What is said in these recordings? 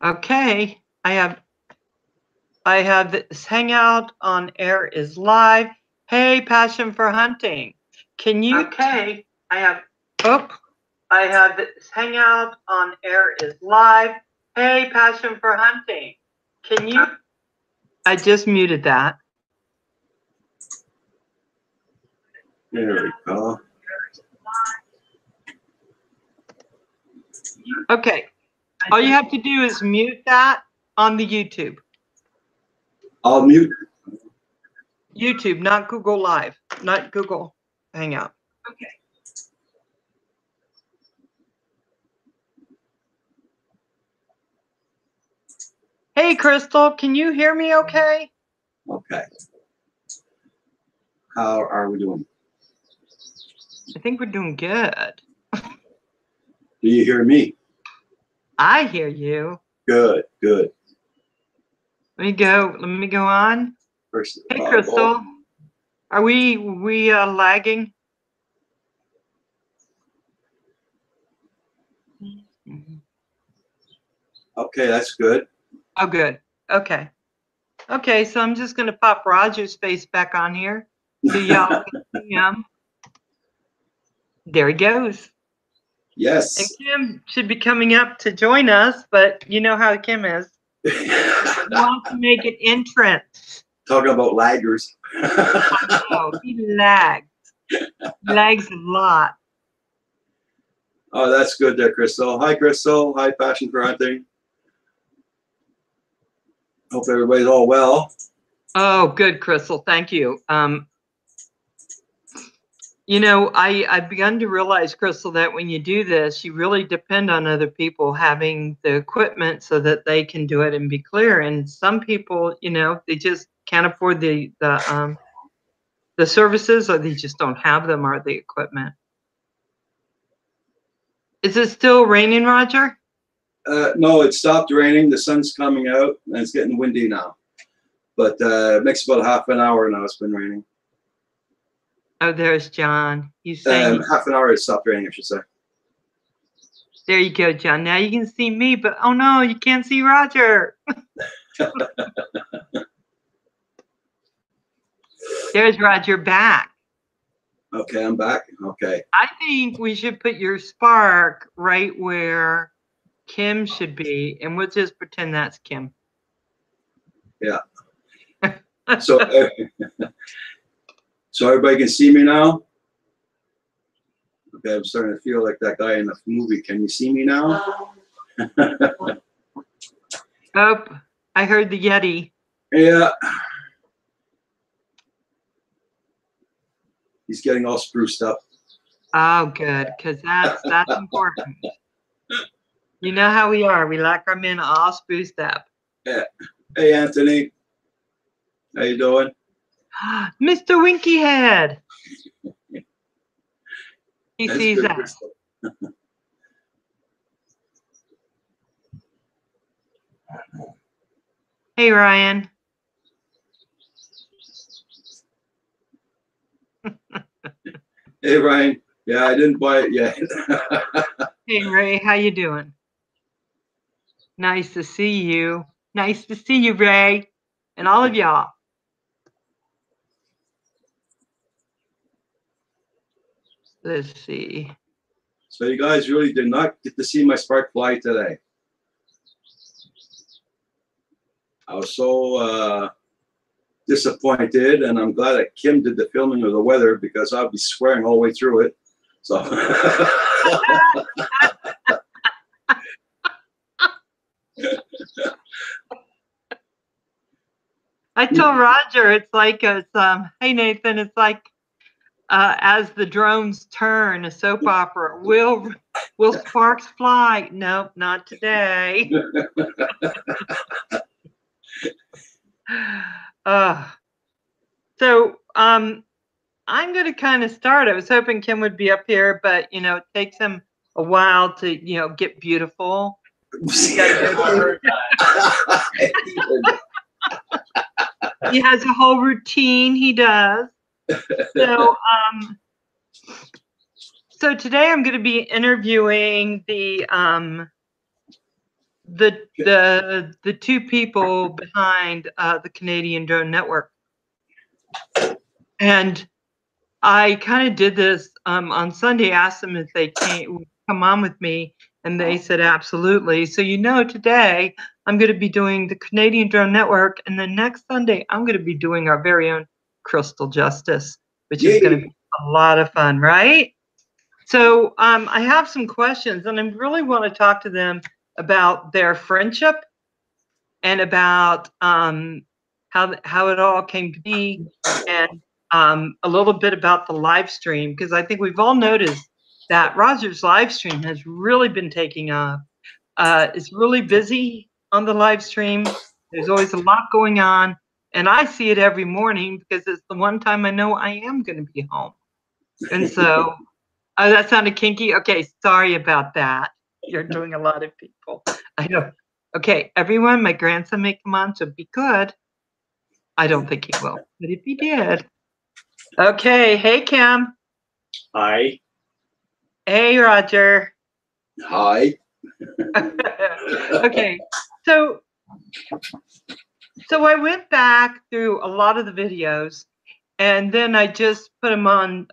Okay, I have this Hangout on air is live. Hey, Passion for Hunting. Can you? Okay, I have this Hangout on air is live. Hey, Passion for Hunting. Can you? I just muted that. There we go. Okay, all you have to do is mute that on the YouTube. I'll mute. YouTube, not Google Live, not Google Hangout. Okay. Hey, Crystal, can you hear me okay? Okay. How are we doing? I think we're doing good. Do you hear me? I hear you. Good, good. Let me go on. First, hey, Crystal. Are we lagging? Okay, that's good. Oh, good. Okay. Okay, so I'm just going to pop Roger's face back on here so y'all can see him. There he goes. Yes. And Kim should be coming up to join us, but you know how Kim is. He wants to make an entrance. Talking about laggers. I know, he lags. Lags a lot. Oh, that's good there, Crystal. Hi, Crystal. Hi, Passion for Hunting. Hope everybody's all well. Oh, good, Crystal. Thank you. You know, I've begun to realize, Crystal, that when you do this, you really depend on other people having the equipment so that they can do it and be clear. And some people, you know, they just can't afford the services, or they just don't have them or the equipment. Is it still raining, Roger? No, it stopped raining. The sun's coming out, and it's getting windy now. But it makes about half an hour now it's been raining. Oh, there's John. He's saying half an hour it stopped raining, I should say. There you go, John. Now you can see me, but oh no, you can't see Roger. There's Roger back. Okay, I'm back. Okay. I think we should put your spark right where Kim should be, and we'll just pretend that's Kim. Yeah. So, so everybody can see me now? Okay, I'm starting to feel like that guy in the movie. Can you see me now? Oh, I heard the Yeti. Yeah. He's getting all spruced up. Oh, good, because that's important. You know how we are. We like our men all spruced up. Yeah. Hey, Anthony. How you doing? Mr. Winky Head. He That's sees good, that. Crystal. Hey, Ryan. Hey, Ryan. Yeah, I didn't buy it yet. Hey, Ray. How you doing? Nice to see you. Nice to see you, Ray, and all of y'all. Let's see. So you guys really did not get to see my spark fly today. I was so disappointed, and I'm glad that Kim did the filming of the weather because I'll be swearing all the way through it. So I told Roger it's like hey Nathan, it's like as the drones turn, a soap opera. Will sparks fly? Nope, not today. So I'm going to kind of start. I was hoping Kim would be up here, but you know, it takes him a while to get beautiful. He has a whole routine. He does. So today I'm going to be interviewing the the two people behind the Canadian Drone Network. And I kind of did this on Sunday, asked them if they would come on with me, and they said absolutely. So today I'm going to be doing the Canadian Drone Network, and then next Sunday I'm going to be doing our very own Crystal Justice, which is going to be a lot of fun, right? So I have some questions, and I really want to talk to them about their friendship and about how it all came to be, and a little bit about the live stream, because I think we've all noticed that Roger's live stream has really been taking off. It's really busy on the live stream. There's always a lot going on, and I see it every morning because it's the one time I know I am going to be home. And so, that sounded kinky. Okay, sorry about that. You're doing a lot of people. I know. Okay, everyone, my grandson may come on, so be good. I don't think he will, but if he did. Okay, hey, Kim. Hi. Hey, Roger. Hi. Okay, so I went back through a lot of the videos, and then I just put them on,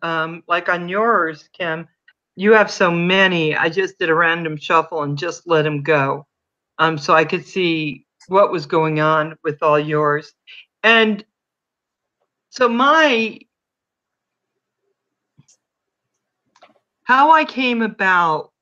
like on yours, Kim. You have so many. I just did a random shuffle and just let them go, so I could see what was going on with all yours. And so how I came about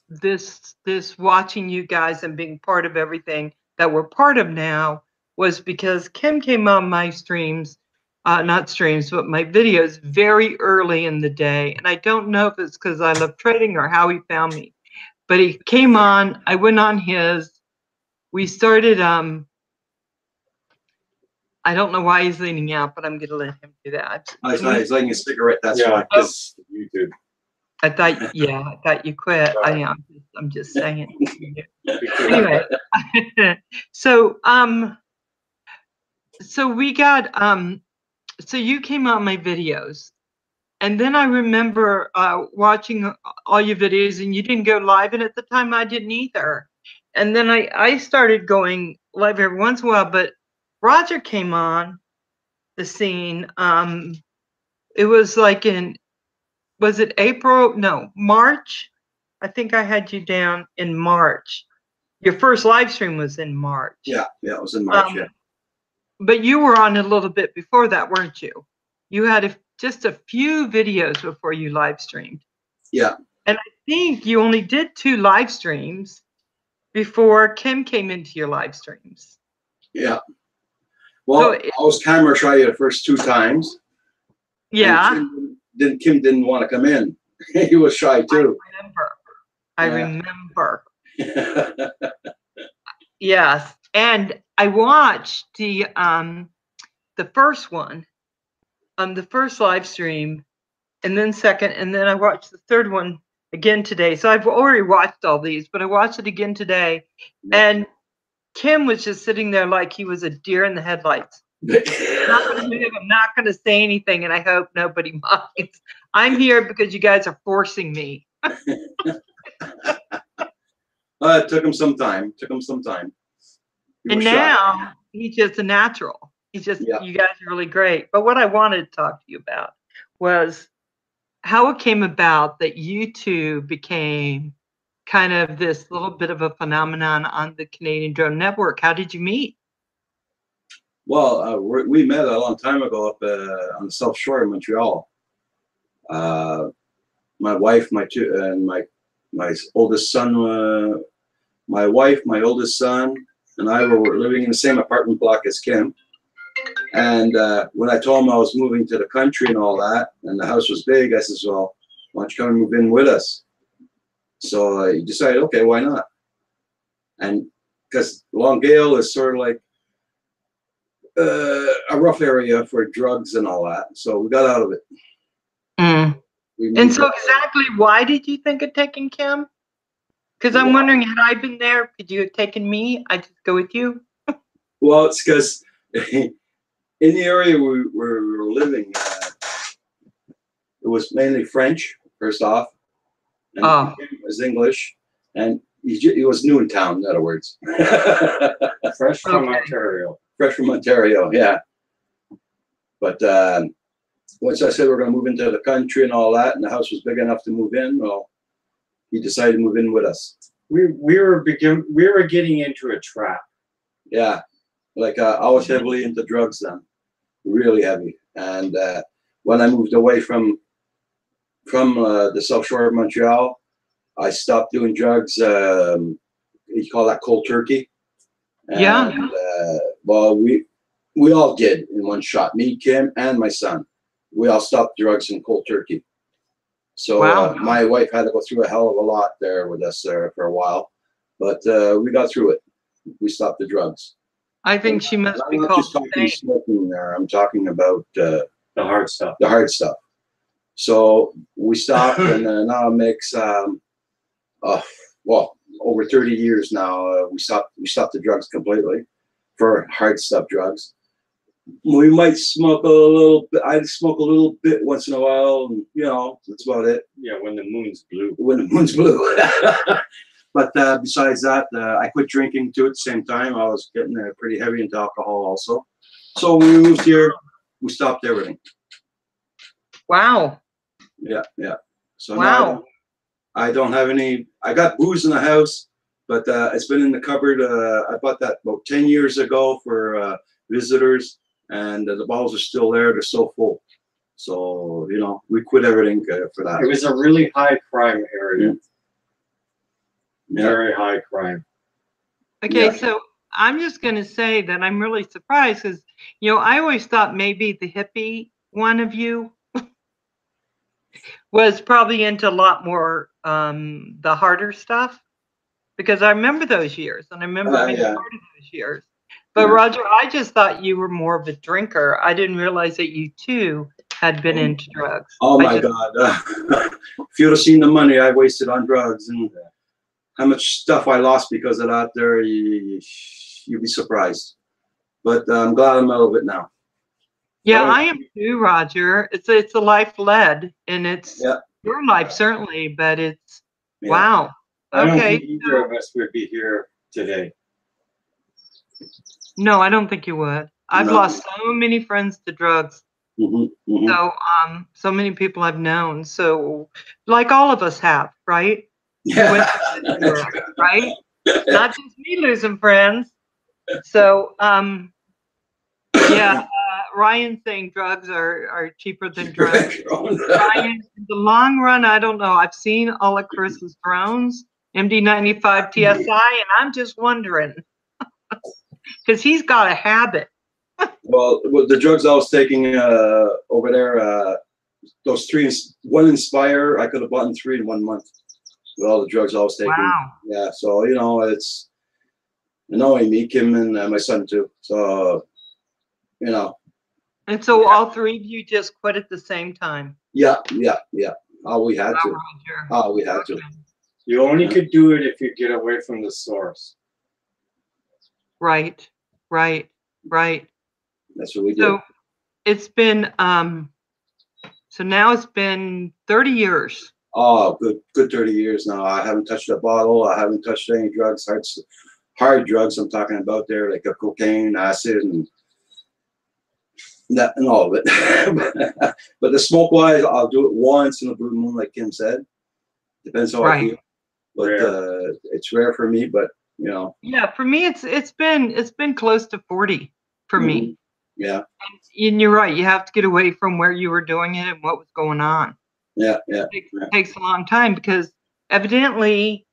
this watching you guys and being part of everything that we're part of now was because Kim came on my streams, not streams, but my videos very early in the day. And I don't know if it's because I love trading or how he found me, but he came on, I went on his, we started, I don't know why he's leaning out, but I'm going to let him do that. He's lighting a cigarette, that's why. Because YouTube. I thought you quit. I'm just saying. Anyway, so we got so you came on my videos, and then I remember watching all your videos, and you didn't go live, and at the time I didn't either. And then I started going live every once in a while, but Roger came on the scene. It was like was it April? No, March. I think I had you down in March. Your first live stream was in March. Yeah, it was in March, yeah. But you were on a little bit before that, weren't you? You had just a few videos before you live streamed. Yeah. And I think you only did 2 live streams before Kim came into your live streams. Yeah. Well, I was camera shy the first 2 times. Yeah. Kim didn't want to come in. He was shy too. I remember. Yes, and I watched the first one, the first live stream, and then second, and then I watched the third one again today. So I've already watched all these, but I watched it again today, and Kim was just sitting there like he was a deer in the headlights. I'm not going to say anything, and I hope nobody minds. I'm here because you guys are forcing me. It took him some time. And now he's just a natural. He's just, you guys are really great. But what I wanted to talk to you about was how it came about that you two became kind of this little bit of a phenomenon on the Canadian Drone Network. How did you meet? Well, we met a long time ago up on the South Shore in Montreal. My wife, my oldest son, my wife, my oldest son, and I were living in the same apartment block as Kim. And when I told him I was moving to the country and all that, and the house was big, I said, well, why don't you come and move in with us? So he decided, okay, why not? And because Longueuil is sort of like a rough area for drugs and all that. So we got out of it. Mm. And so exactly why did you think of taking Kim? Because I'm wondering, had I been there, could you have taken me? I'd just go with you. Well, it's because in the area where we were living, it was mainly French, first off. And it was English. And he was new in town, in other words. Fresh from Okay. Ontario. Fresh from Ontario, yeah. But once I said we're going to move into the country and all that, and the house was big enough to move in, well, he decided to move in with us. We were getting into a trap. Yeah, like I was heavily into drugs then, really heavy. And when I moved away from the South Shore of Montreal, I stopped doing drugs. You call that cold turkey? And, Yeah. Well, we all did in one shot. Me, Kim, and my son. We all stopped drugs in cold turkey. So Wow. my wife had to go through a hell of a lot there with us for a while, but we got through it. We stopped the drugs. I think she must I'm be not called just talking Faye. smoking there. I'm talking about The hard stuff. the hard stuff. So we stopped, and now it makes well, over 30 years now. We stopped the drugs completely for hard stuff drugs. We might smoke a little bit. I smoke a little bit once in a while, and you know, that's about it. Yeah, when the moon's blue. When the moon's blue. But besides that, I quit drinking too at the same time. I was getting pretty heavy into alcohol also. So when we moved here, we stopped everything. Wow. Yeah, yeah. So Wow. now I don't have any. I got booze in the house, but it's been in the cupboard. I bought that about 10 years ago for visitors, and the bottles are still there. They're still full. So, you know, we quit everything for that. It was a really high crime area. Yeah. Very high crime. Okay, Yeah. so I'm just going to say that I'm really surprised because, you know, I always thought maybe the hippie one of you was probably into a lot more the harder stuff because I remember those years and I remember being Yeah. part of those years. But Yeah. Roger, I just thought you were more of a drinker. I didn't realize that you too had been into drugs. Oh I my just- God. If you'd have seen the money I wasted on drugs and how much stuff I lost because of that, there, you'd be surprised. But I'm glad I'm out of it now. Yeah, Well, I am too, Roger. It's a life led, and it's Yeah. your life certainly, but it's Yeah. wow. I don't Okay, think either of us would be here today. no, I don't think you would. I've No. lost so many friends to drugs. Mhm, mhm. So so many people I've known. So like all of us have, right? Yeah. Right? Not just me losing friends. So yeah, Ryan's saying drugs are cheaper than drugs. Ryan, in the long run, I don't know. I've seen all of Chris's drones, MD95 TSI, and I'm just wondering because he's got a habit. Well, with the drugs I was taking over there, those one Inspire, I could have bought 3 in 1 month with all the drugs I was taking. Wow. Yeah, so you know, it's annoying me, Kim, and my son too. So, you know. And so all three of you just quit at the same time. Yeah. Oh, we had Wow, to. Roger. Oh, we had to. Okay. You only could do it if you get away from the source. Right. That's what we did. So it's been so now it's been 30 years. Oh, good 30 years now. I haven't touched a bottle. I haven't touched any drugs, hard drugs I'm talking about there, like cocaine, acid, and that and all of it. But the smoke wise, I'll do it once in a blue moon, like Kim said. Depends how I feel. But it's rare for me, but you know. Yeah, for me it's been close to 40 for me. Yeah. And you're right, you have to get away from where you were doing it and what was going on. Yeah. It takes a long time because evidently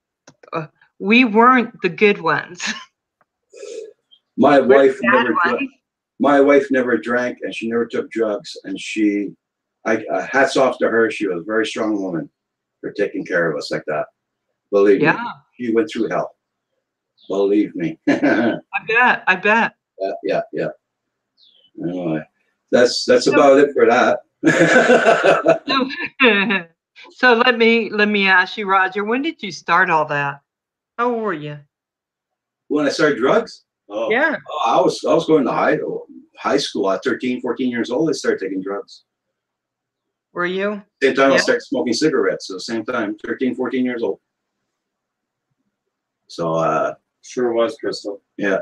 we weren't the good ones. My wife Bad never ones. My wife never drank and she never took drugs, and hats off to her. She was a very strong woman for taking care of us like that. Believe me, she went through hell. Believe me. I bet. Yeah. Anyway, that's about it for that. So let me ask you, Roger, when did you start all that? How old were you? When I started drugs, Yeah. I was going to high school at 13, 14 years old. I started taking drugs. Were you? Same time Yeah. I started smoking cigarettes. So same time, 13, 14 years old. So, Sure was, Crystal. yeah.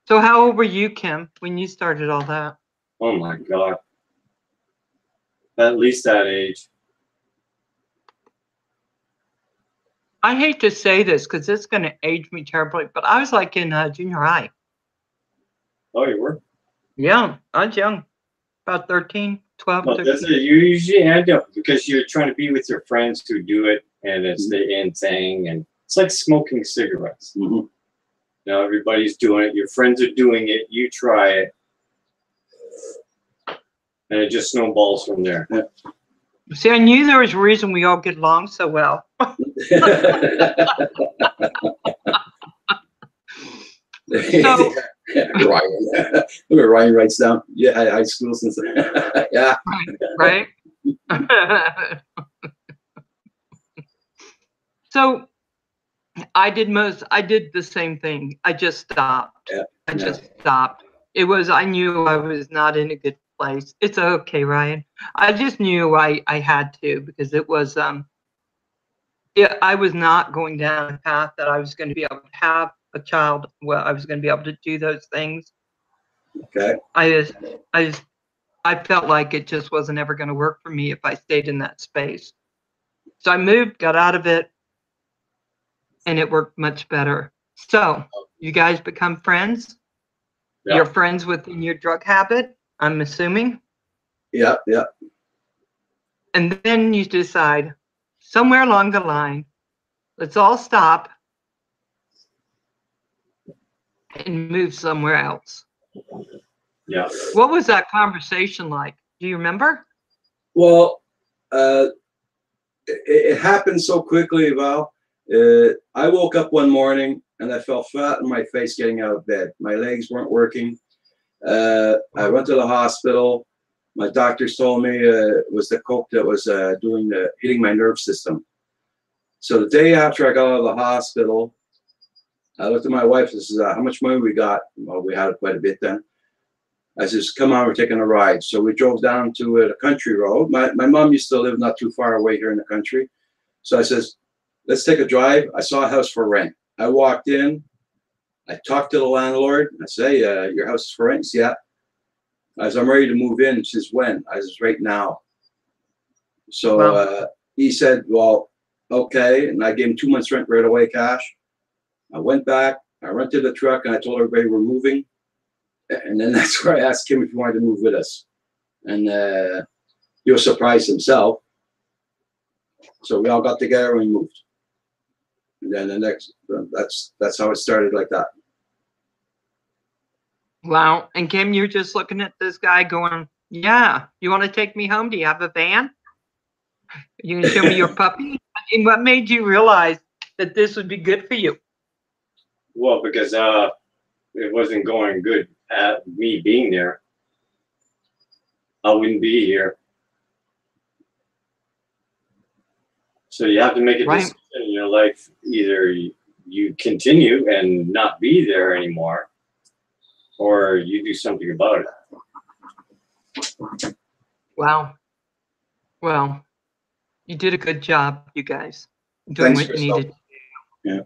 So how old were you, Kim, when you started all that? Oh my God. At least that age. I hate to say this because it's going to age me terribly, but I was like in junior high. Oh, you were? Yeah, I was young, about 13, 12, Well, 13. that's it. You usually end up because you're trying to be with your friends who do it, and it's the in thing, and it's like smoking cigarettes. Mhm. You know, everybody's doing it. Your friends are doing it. You try it, and it just snowballs from there. See, I knew there was a reason we all get along so well. So, Ryan. Ryan writes down, yeah, high school since, yeah. right? So I did the same thing. I just stopped. Yeah. I just stopped. I knew I was not in a good place. It's okay, Ryan. I just knew I had to, because it was, I was not going down a path that I was going to be able to have a child. Well, I was going to be able to do those things. Okay. I felt like it just wasn't ever going to work for me if I stayed in that space. So I moved, got out of it, and it worked much better. So you guys become friends? Yeah. You're friends within your drug habit, I'm assuming? Yeah, yeah. And then you decide, somewhere along the line, let's all stop and move somewhere else. Yeah. What was that conversation like? Do you remember? Well, it happened so quickly, Val. I woke up one morning and I felt flat in my face getting out of bed. My legs weren't working. I went to the hospital. My doctors told me it was the coke that was hitting my nerve system. So the day after I got out of the hospital, I looked at my wife and said, how much money we got? Well, we had quite a bit then. I says, come on, we're taking a ride. So we drove down to the country road. My mom used to live not too far away here in the country. So I says, let's take a drive. I saw a house for rent. I walked in. I talked to the landlord. I say, your house is for rent? He says, yeah. I said, I'm ready to move in. She says, when? I says, right now. So Wow. he said, well, okay. And I gave him 2 months rent right away, cash. I went back. I rented a truck and I told everybody we're moving. And then that's where I asked him if he wanted to move with us. And he was surprised himself. So we all got together and we moved. And then that's how it started, like that. Wow. And Kim, you're just looking at this guy going, yeah, you want to take me home? Do you have a van? You can show me your puppy? And what made you realize that this would be good for you? Well, because it wasn't going good at me being there. I wouldn't be here. So you have to make a decision in your life. Either you continue and not be there anymore, or you do something about it. Wow. Well, you did a good job, you guys, doing what you needed to do. Yeah.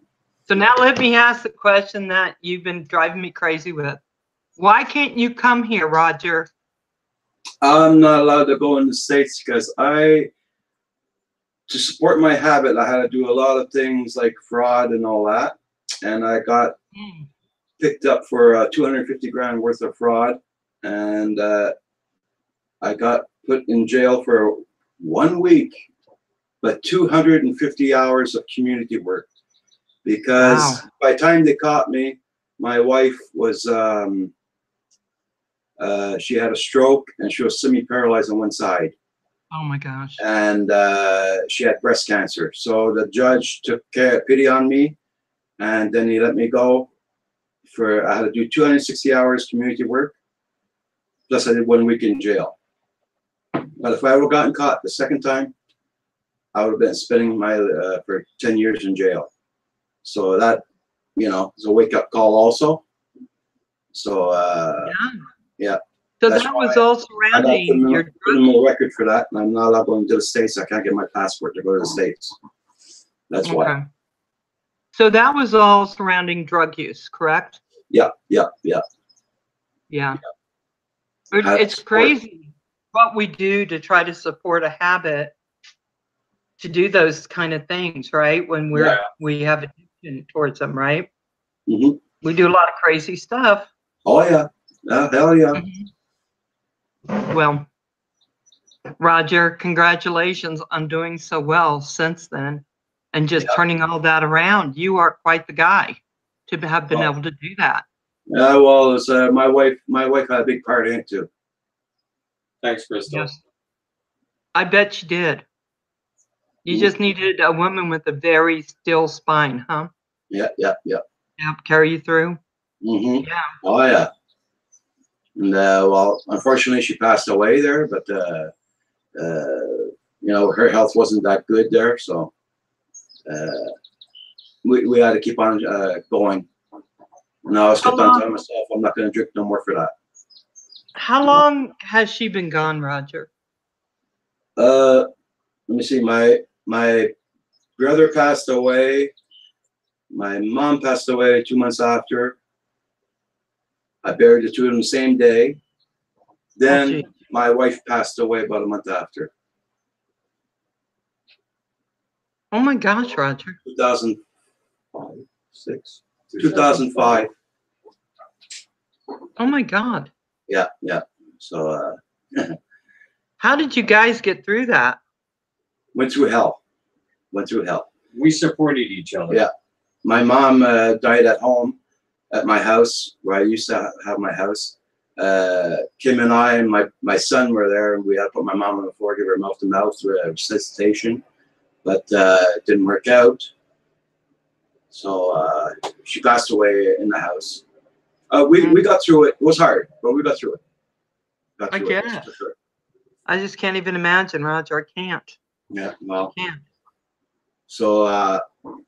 So now let me ask the question that you've been driving me crazy with. Why can't you come here, Roger? I'm not allowed to go in the States because to support my habit, I had to do a lot of things like fraud and all that. And I got picked up for 250 grand worth of fraud. And I got put in jail for 1 week, but 250 hours of community work. Because by the time they caught me, my wife was, she had a stroke and she was semi-paralyzed on one side. Oh my gosh. And she had breast cancer. So the judge took pity on me, and then he let me go I had to do 260 hours community work, plus I did 1 week in jail. But if I would have gotten caught the second time, I would have been spending for 10 years in jail. So that, is a wake-up call also. So, yeah. So that was all surrounding your criminal record for that, and I'm not allowed going to the States. I can't get my passport to go to the States. That's why. So that was all surrounding drug use, correct? Yeah. Yeah. Had It's support. crazy what we do to try to support a habit to do those kind of things, right? When we have addiction towards them, right? Mm-hmm. We do a lot of crazy stuff. Oh yeah. Hell yeah. Well, Roger, congratulations on doing so well since then and just turning all that around. You are quite the guy to have been able to do that. Yeah, well, it's my wife had a big part in it too. Thanks, Crystal. Yes. I bet you did. You just needed a woman with a very still spine, huh? Yeah. Help carry you through. Mm-hmm. Yeah. Oh yeah. And well, unfortunately, she passed away there, but you know, her health wasn't that good there, so we had to keep on going. And I was kept on telling myself, I'm not going to drink no more for that. How long has she been gone, Roger? Let me see. My brother passed away. My mom passed away 2 months after. I buried the two of them the same day. Then my wife passed away about a month after. Oh my gosh, Roger. 2005. Oh my God. Yeah. So how did you guys get through that? went through hell. We supported each other. Yeah. My mom died at home at my house where I used to have my house. Kim and I and my son were there, and we had to put my mom on the floor, give her mouth to mouth through a resuscitation, but it didn't work out. So she passed away in the house. We got through it. It was hard, but we got through it. I get it. For sure. I just can't even imagine, Roger. I can't. Yeah, well. I can't. So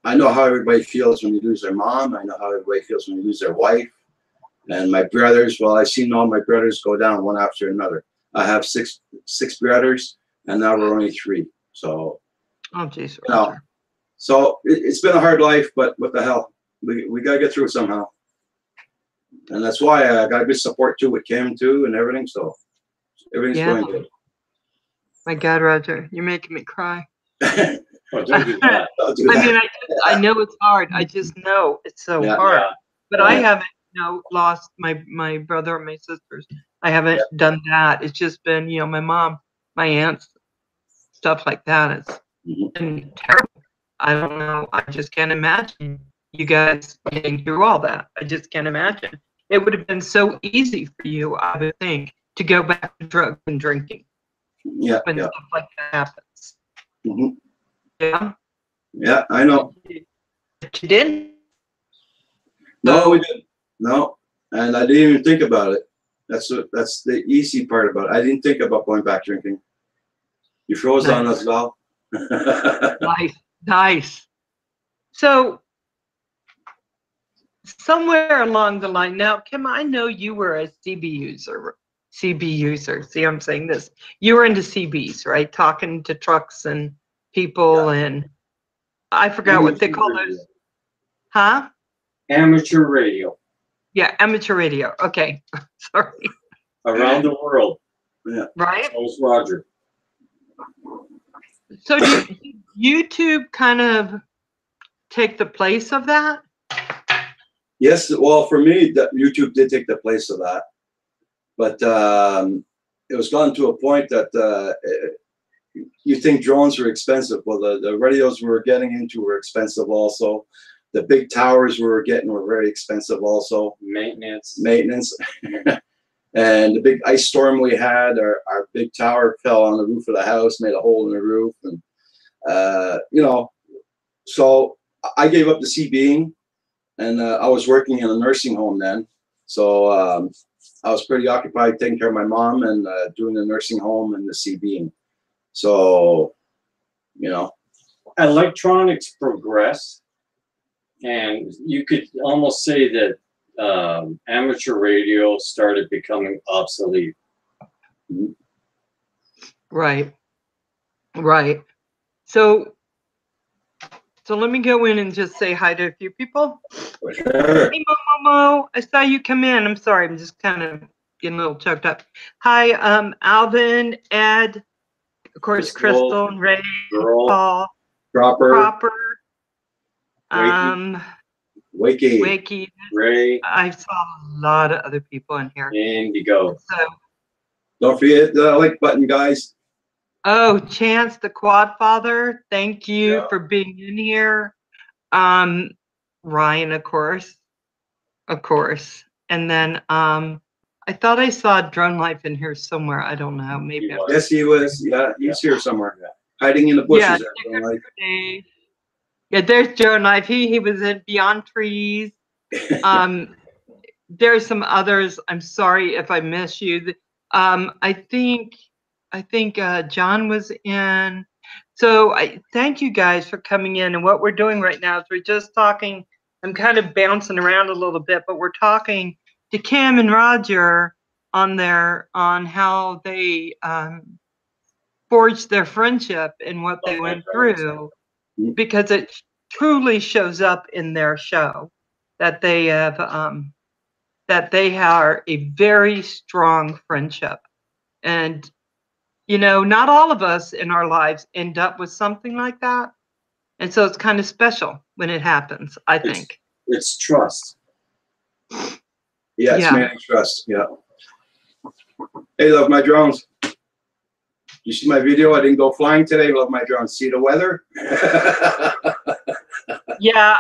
I know how everybody feels when you lose their mom. I know how everybody feels when you lose their wife. And my brothers, well, I've seen all my brothers go down one after another. I have six brothers, and now we're only 3. So, oh, jeez, you know, so it's been a hard life, but what the hell? We got to get through it somehow. And that's why I got good support too with Kim too and everything. So everything's going good. My God, Roger, you're making me cry. Oh, don't do that. Don't do that. I mean, I know it's hard. I just know it's so hard. Yeah. But I haven't, lost my brother and my sisters. I haven't done that. It's just been, my mom, my aunts, stuff like that. It's been terrible. I don't know. I just can't imagine you guys getting through all that. I just can't imagine. It would have been so easy for you, I would think, to go back to drugs and drinking. Yeah. When stuff like that happens. Mm-hmm. Yeah. Yeah, I know. But you didn't? No, we didn't. No, and I didn't even think about it. That's the easy part about it. I didn't think about going back drinking. You froze on us, Val. Nice. So somewhere along the line, now, Kim, I know you were a CB user. See, I'm saying this. You were into CBs, right? Talking to trucks and people, and I forgot what they call those. Huh? Amateur radio. Yeah, amateur radio. Okay, sorry. Around the world. Yeah. Right? That was Roger. So did YouTube kind of take the place of that? Yes, well, for me, YouTube did take the place of that. But it was gotten to a point that you think drones were expensive. Well, the radios we were getting into were expensive also. The big towers we were getting were very expensive also. Maintenance. And the big ice storm we had, our big tower fell on the roof of the house, made a hole in the roof. And, so I gave up the CBing, and I was working in a nursing home then. So I was pretty occupied taking care of my mom and doing the nursing home and the CBing. So, Electronics progressed, and you could almost say that amateur radio started becoming obsolete. Right. So So let me go in and just say hi to a few people. For sure. Hey, Momo, I saw you come in. I'm sorry, I'm just kind of getting a little choked up. Hi, Alvin, Ed, of course, Crystal, and Ray, Girl, Paul, Proper. Wakey, Ray, I saw a lot of other people in here. Indigo. So, Don't forget the like button, guys. oh, Chance, the Quad Father, thank you Yeah. for being in here. Ryan, of course, and then I thought I saw Drone Life in here somewhere. I don't know, maybe. Yes, he was. Yeah, he's here somewhere, hiding in the bushes. Yeah, Like. yeah, there's Drone Life. He was in Beyond Trees. There's some others. I'm sorry if I miss you. I think John was in. So I thank you guys for coming in. And what we're doing right now is we're just talking. I'm kind of bouncing around a little bit, but we're talking to Kim and Roger on how they forged their friendship and what they went through, because it truly shows up in their show that they have a very strong friendship. And not all of us in our lives end up with something like that. And so it's kind of special when it happens, I think. It's trust. Yeah, it's managed trust. Yeah. Hey, love my drones. You see my video? I didn't go flying today. Love my drones. See the weather? Yeah.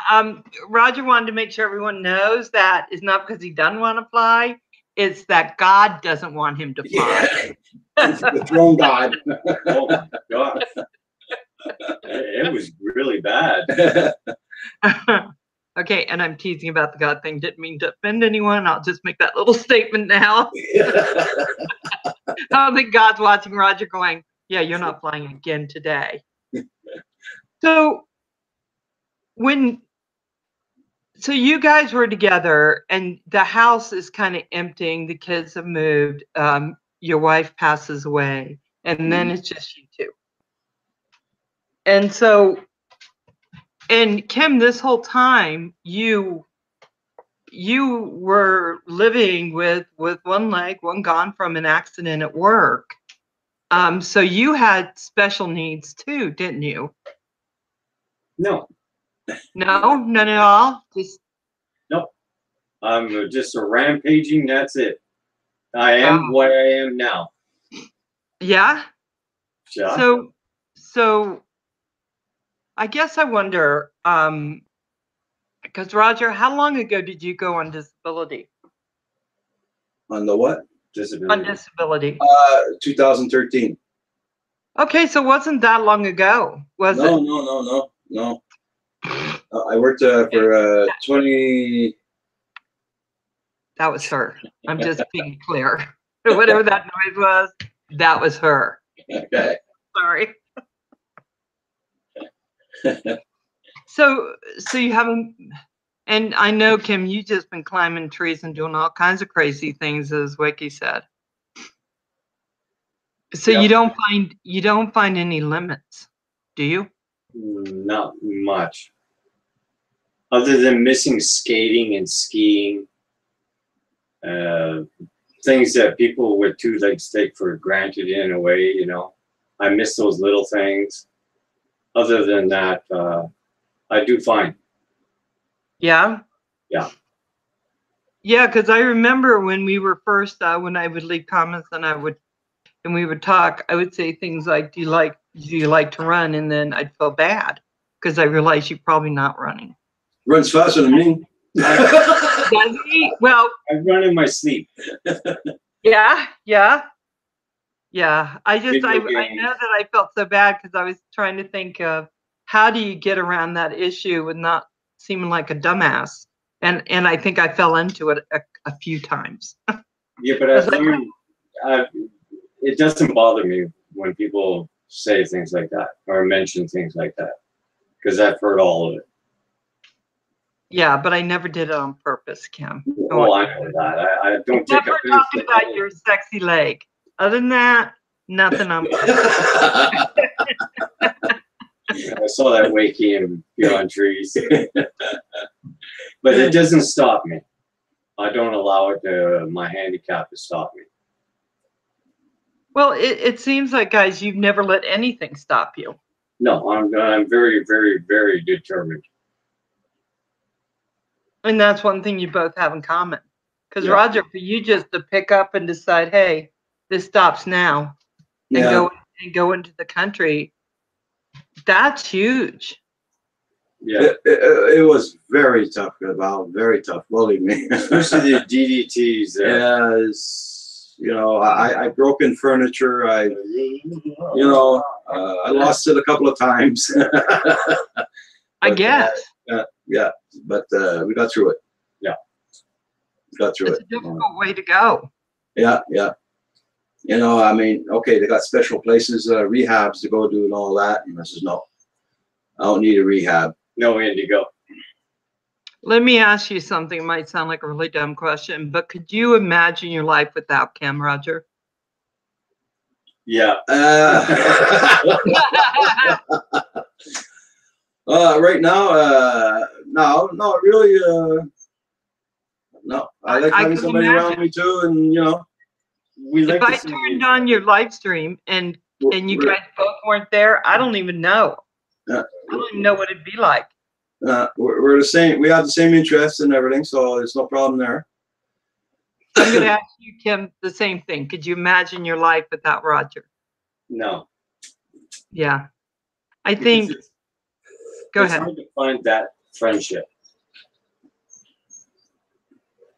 Roger wanted to make sure everyone knows that it's not because he doesn't want to fly. It's that God doesn't want him to fly. Yeah. It's the drone God. Oh my gosh. It was really bad. Okay, and I'm teasing about the God thing. Didn't mean to offend anyone. I'll just make that little statement now. I don't think God's watching Roger going, yeah, you're not flying again today. So you guys were together and the house is kind of emptying. The kids have moved. Your wife passes away, and then it's just you two. And so, and Kim, this whole time you were living with one leg, one gone from an accident at work. So you had special needs too, didn't you? No. No, none at all. Just no. I'm just a rampaging. That's it. I am what I am now. Yeah. Yeah. So I guess I wonder, because Roger, how long ago did you go on disability? On the what? Disability. On disability. 2013. Okay, so wasn't that long ago, was it? No. I worked for 20. That was her. I'm just being clear. Whatever that noise was, that was her. Okay. Sorry. So you haven't, and I know, Kim, you just been climbing trees and doing all kinds of crazy things, as Wakey said. So Yeah. you don't find any limits, do you? Not much. Other than missing skating and skiing, things that people with two legs take for granted in a way, I miss those little things. Other than that, I do fine. Yeah? Yeah. Yeah, because I remember when we were first, when I would leave comments and we would talk, I would say things like, do you like to run? And then I'd feel bad because I realized you're probably not running. Runs faster than me. Does he? Well, I run in my sleep. yeah. I know that I felt so bad because I was trying to think of how do you get around that issue with not seeming like a dumbass. And I think I fell into it a few times. Yeah, but I've learned, it doesn't bother me when people say things like that or mention things like that because I've heard all of it. Yeah, but I never did it on purpose, Kim. Oh, I know that. I don't take never talked about your sexy leg. Other than that, nothing on purpose. I saw that wakey and beyond trees. But it doesn't stop me. I don't allow it to, my handicap to stop me. Well, it seems like, guys, you've never let anything stop you. No, I'm very, very, very determined. And that's one thing you both have in common. Because Yeah. Roger, for you just to pick up and decide, hey, this stops now, and go into the country, that's huge. Yeah. It was very tough, Val, very tough, believe me. Especially the DDTs. Yes, you know, I broken furniture. I lost it a couple of times. I guess. Yeah, but we got through it. Yeah. We got through It's it. a difficult way to go. Yeah. You know, I mean, okay, they got special places, rehabs to go do and all that. And I says, no, I don't need a rehab. No Indigo. Let me ask you something. It might sound like a really dumb question, but could you imagine your life without Kim, Roger? Yeah. Right now, no, really, no. I like having somebody around me too, and you know. If I turned on your live stream and you guys both weren't there, I don't even know. I don't even know what it'd be like. We're the same. We have the same interests and everything, so there's no problem there. I'm going to ask you, Kim, the same thing. Could you imagine your life without Roger? No. Yeah. I think. Go ahead. It's hard to find that friendship.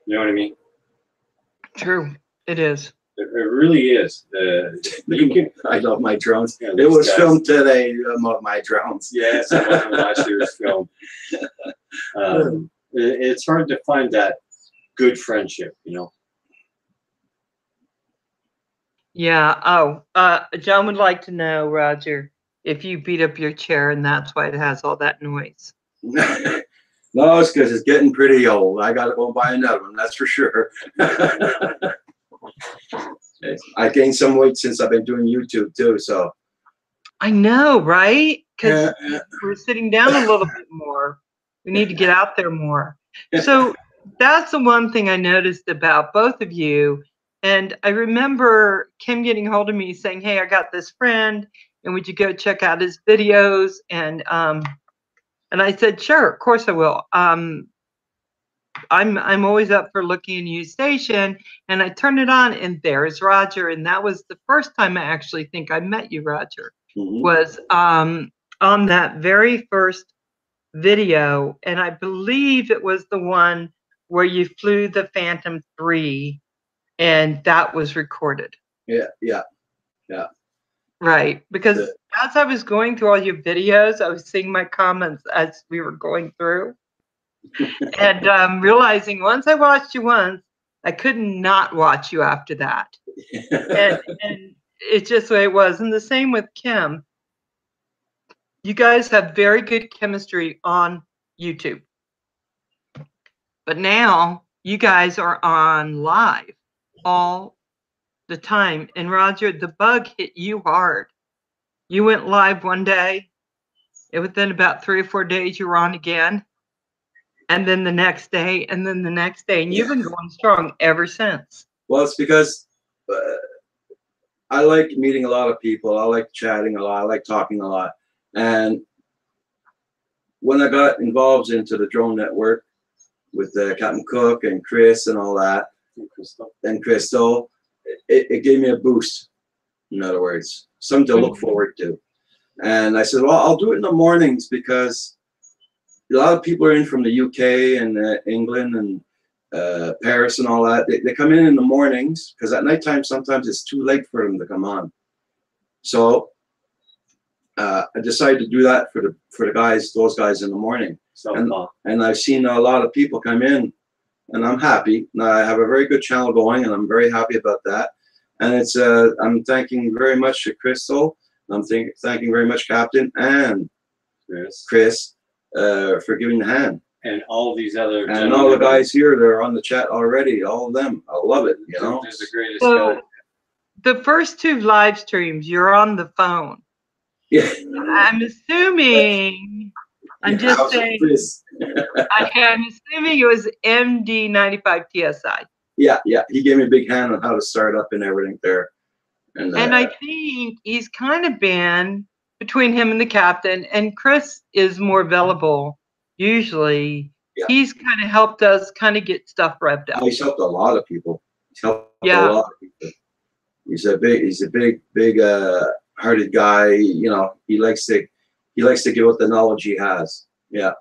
You know what I mean? True. It is. It really is. I love my drones. Yeah, it was guys. filmed today. My drones. Yes, it was last year's film. It's hard to find that good friendship, you know. Yeah. Oh, John would like to know, Roger, if you beat up your chair and that's why it has all that noise. No, it's because it's getting pretty old. I got to go buy another one. That's for sure. I gained some weight since I've been doing YouTube too. So I know, right? Because we're sitting down a little bit more. We need to get out there more. So that's the one thing I noticed about both of you. And I remember Kim getting hold of me saying, hey, I got this friend, and would you go check out his videos? And I said, sure, of course I will. I'm always up for looking at a new station, and I turned it on, and there's Roger. And that was the first time I actually think I met you, Roger, was on that very first video. And I believe it was the one where you flew the Phantom 3, and that was recorded. Yeah. Right, because as I was going through all your videos, I was seeing my comments as we were going through. And realizing once I watched you once, I could not watch you after that. and it's just the way it was. And the same with Kim. You guys have very good chemistry on YouTube. But now you guys are on live all the time. And Roger, the bug hit you hard. You went live one day, and within about 3 or 4 days, you were on again. And then the next day, and then the next day. And you've been going strong ever since. Well, it's because I like meeting a lot of people. I like chatting a lot. I like talking a lot. And when I got involved into the drone network with Captain Cook and Chris and all that, and Crystal, it gave me a boost. In other words, something to look forward to. And I said, well, I'll do it in the mornings because a lot of people are in from the UK and England and Paris and all that. They come in the mornings because at nighttime sometimes it's too late for them to come on. So I decided to do that for the guys, those guys in the morning. And I've seen a lot of people come in, and I'm happy. Now I have a very good channel going, and I'm very happy about that. And it's I'm thanking very much to Crystal. I'm thanking very much Captain and Chris for giving the hand. And all these other and all the guys here that are on the chat already, all of them. I love it, you know. There's the greatest so the first 2 live streams, you're on the phone. Yeah. I'm assuming. I'm Yeah, just saying. I'm assuming it was MD95 TSI. Yeah, yeah. He gave me a big hand on how to start up and everything there. And I think he's kind of been between him and the captain, and Chris is more available usually. Yeah. He's kind of helped us kind of get stuff revved up. He's helped a lot of people. He's helped a lot of people. He's a big hearted guy. You know, he likes to give out the knowledge he has. Yeah.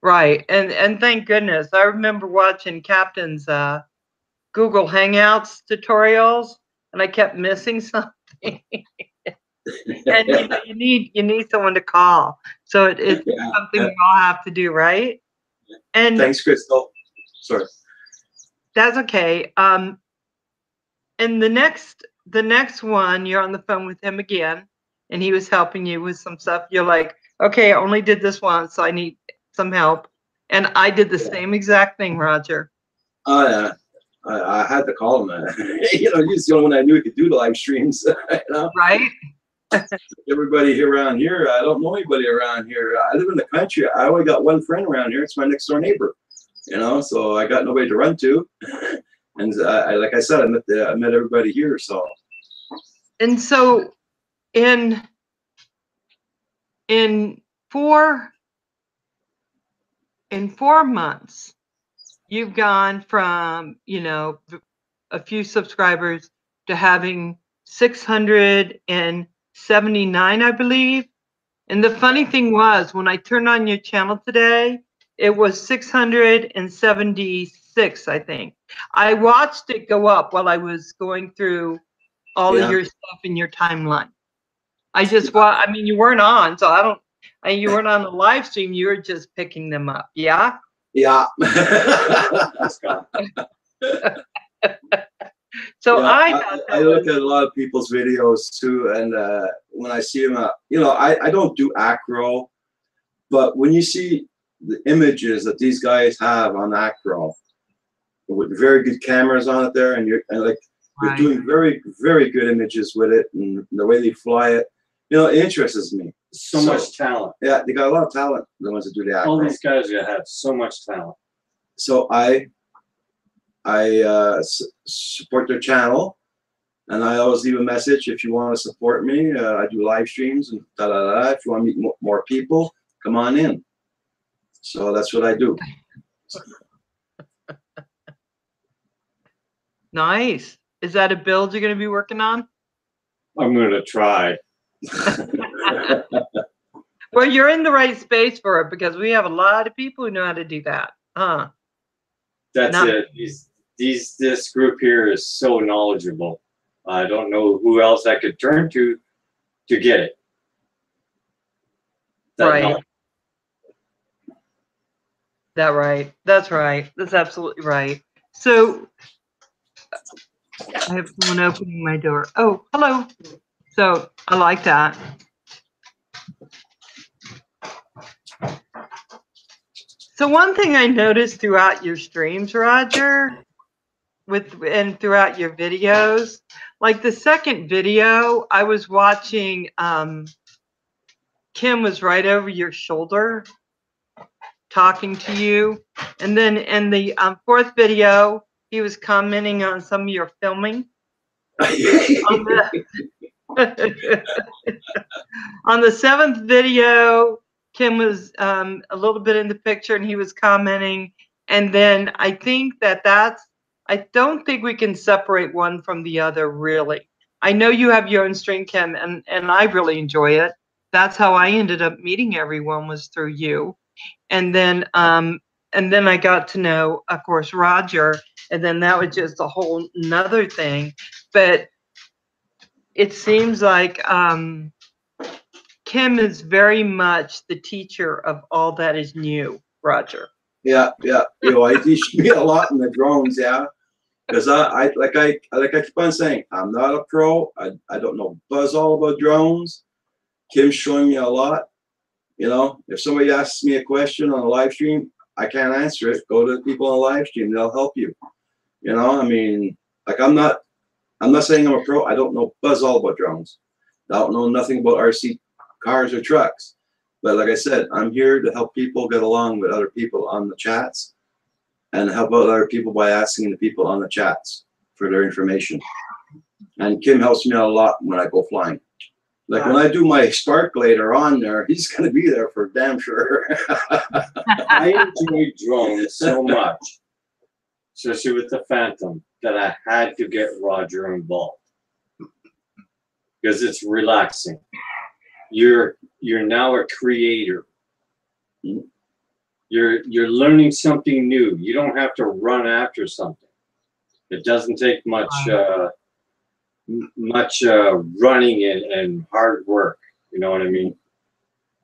Right. And thank goodness. I remember watching Captain's Google Hangouts tutorials, and I kept missing something. And you need someone to call. So it's something we all have to do, right? And thanks, Crystal. Sorry. That's okay. And the next one, you're on the phone with him again, and he was helping you with some stuff. You're like, okay, I only did this once, so I need some help. And I did the same exact thing, Roger. Oh yeah. I had to call him. You know, he's the only one I knew could do the live streams. You know? Right. Everybody here around here, I don't know anybody around here. I live in the country. I only got one friend around here. It's my next door neighbor. You know, so I got nobody to run to. And like I said, I met everybody here. So. And so, in 4 months, you've gone from, you know, a few subscribers to having 679, I believe. And the funny thing was, when I turned on your channel today, it was 676, I think. I watched it go up while I was going through all of your stuff in your timeline. I mean, you weren't on, so you weren't on the live stream. You were just picking them up. Yeah. Yeah. So I look at a lot of people's videos too, and when I see them, you know, I don't do acro, but when you see the images that these guys have on acro with very good cameras on it there, and you're doing very, very good images with it, and the way they fly it, you know, it interests me. So much talent. Yeah, they got a lot of talent, the ones that do the acro. All these guys have so much talent. So I support their channel, and I always leave a message. If you want to support me, I do live streams and da da da. If you want to meet more people, come on in. So that's what I do. Nice. Is that a build you're going to be working on? I'm going to try. Well, you're in the right space for it, because we have a lot of people who know how to do that. That's it. This group here is so knowledgeable. I don't know who else I could turn to get it. Right. That's right. That's absolutely right. So I have someone opening my door. Oh, hello. So I like that. So one thing I noticed throughout your streams, Roger, and throughout your videos, like the second video, I was watching, Kim was right over your shoulder talking to you. And then in the fourth video, he was commenting on some of your filming. On the seventh video, Kim was a little bit in the picture, and he was commenting. And then I think I don't think we can separate one from the other, really. I know you have your own stream, Kim, and I really enjoy it. That's how I ended up meeting everyone, was through you. And then I got to know, of course, Roger, and then that was just a whole nother thing. But it seems like Kim is very much the teacher of all that is new, Roger. Yeah. You know, I teach me a lot in the drones, yeah. Because I keep on saying, I'm not a pro. I don't know buzz all about drones. Kim's showing me a lot. You know, if somebody asks me a question on a live stream, I can't answer it. Go to the people on the live stream; they'll help you. You know, I mean, like I'm not saying I'm a pro. I don't know buzz all about drones. I don't know nothing about RC cars or trucks. But like I said, I'm here to help people get along with other people on the chats and help out other people by asking the people on the chats for their information. And Kim helps me out a lot when I go flying. Like when I do my spark later on there, he's going to be there for damn sure. I enjoy drones so much, especially with the Phantom, that I had to get Roger involved because it's relaxing. You're now a creator. You're learning something new. You don't have to run after something. It doesn't take much running and hard work. You know what I mean?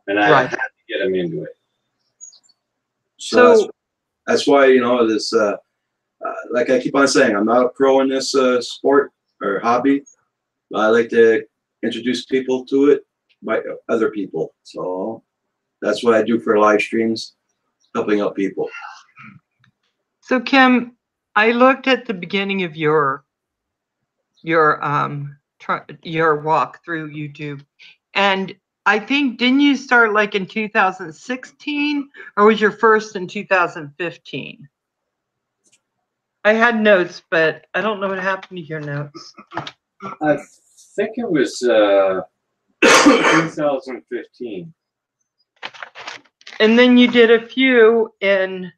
And I had to get him into it. So that's why, you know, this, like I keep on saying, I'm not a pro in this sport or hobby. I like to introduce people to it by other people. So that's what I do for live streams, helping out people. So Kim, I looked at the beginning of your walk through YouTube, and I think, didn't you start like in 2016, or was your first in 2015? I had notes, but I don't know what happened to your notes. I think it was 2015. And then you did a few in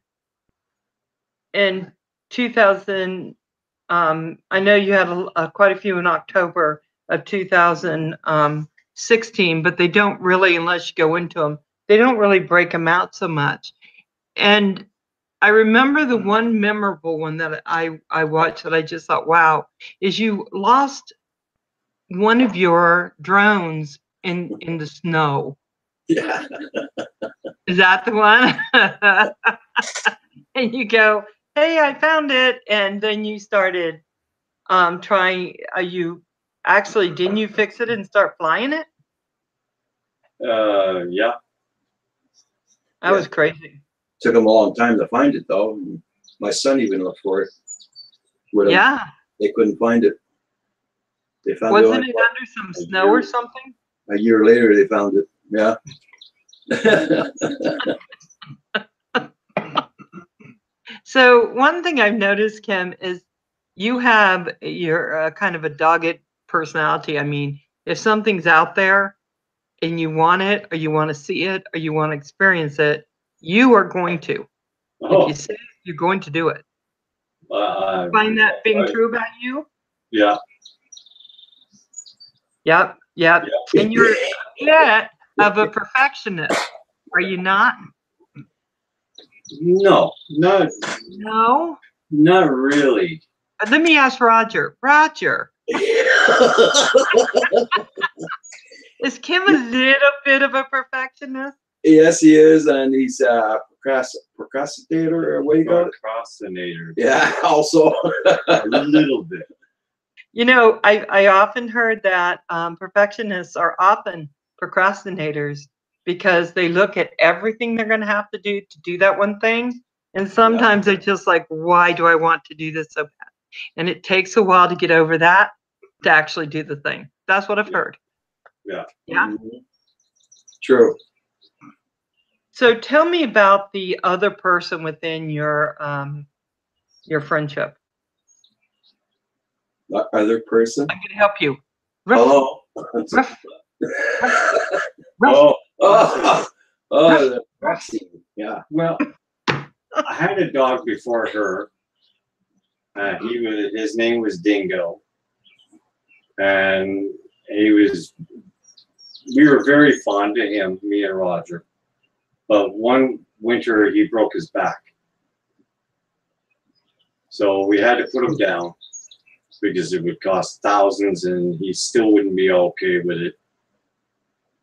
2000. I know you had quite a few in October of 2016, but they don't really, unless you go into them, they don't really break them out so much. And I remember the one memorable one that I watched that I just thought, wow, is you lost one of your drones in the snow. Yeah. Is that the one? And you go, hey, I found it. And then you started trying, didn't you fix it and start flying it? Yeah. That was crazy. Took them a long time to find it though. My son even looked for it. Yeah. They couldn't find it. They found Wasn't it under some snow or something? A year later they found it. Yeah. So one thing I've noticed, Kim, is you're kind of a dogged personality. I mean, if something's out there and you want it, or you want to see it, or you want to experience it, you are going to. If you say it, you're going to do it. Find that being true about you? Yeah. Yep. And you're yet of a perfectionist, are you not? No, not really. Let me ask Roger. Roger, is Kim a little bit of a perfectionist? Yes, he is, and he's a procrastinator, or what do you call it? Procrastinator. Yeah, also. A little bit. You know, I often heard that perfectionists are often procrastinators because they look at everything they're going to have to do that one thing. And sometimes they're just like, why do I want to do this so bad? And it takes a while to get over that to actually do the thing. That's what I've heard. Yeah. Yeah. Mm-hmm. True. So tell me about the other person within your friendship. The other person? I can help you. Hello. Yeah. Well, I had a dog before her. His name was Dingo, and we were very fond of him, me and Roger. But one winter he broke his back, so we had to put him down because it would cost thousands, and he still wouldn't be okay with it.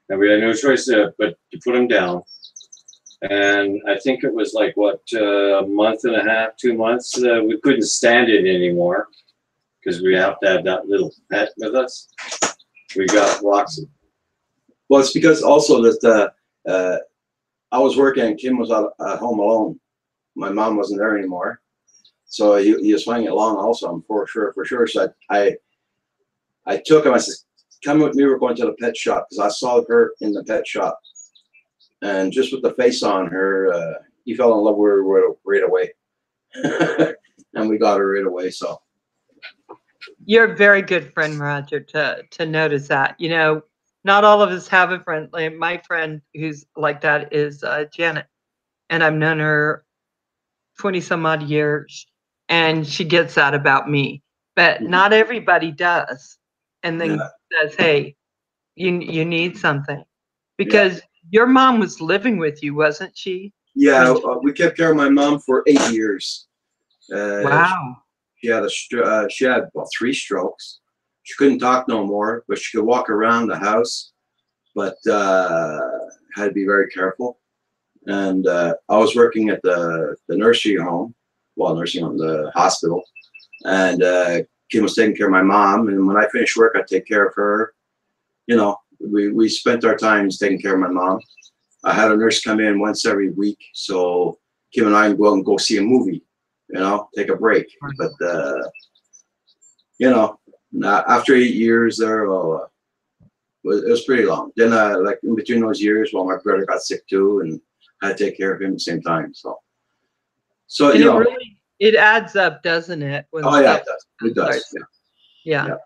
And we had no choice but to put him down. And I think it was like, a month and a half, 2 months, we couldn't stand it anymore because we have to have that little pet with us. We got Roxy. Well, it's because also that I was working and Kim was at home alone. My mom wasn't there anymore. So he was flying it along also, for sure. So I took him, I said, come with me, we're going to the pet shop, because I saw her in the pet shop. And just with the face on her, he fell in love with her right away. And we got her right away, so. You're a very good friend, Roger, to notice that. You know, not all of us have a friend. Like my friend who's like that is Janet, and I've known her 20 some odd years, and she gets that about me. But not everybody does, and then says, "Hey, you need something," because your mom was living with you, wasn't she? Yeah, we kept care of my mom for 8 years. Wow. She had about 3 strokes. She couldn't talk no more, but she could walk around the house, but had to be very careful. And I was working at the nursing home, the hospital, and Kim was taking care of my mom. And when I finished work, I'd take care of her. You know, we spent our times taking care of my mom. I had a nurse come in once every week, so Kim and I would go out and go see a movie, you know, take a break. But you know, after 8 years there, it was pretty long. Then like in between those years, well, my brother got sick too, and I had to take care of him at the same time. So and you know, it adds up, doesn't it? When yeah, it does. It does. Yeah.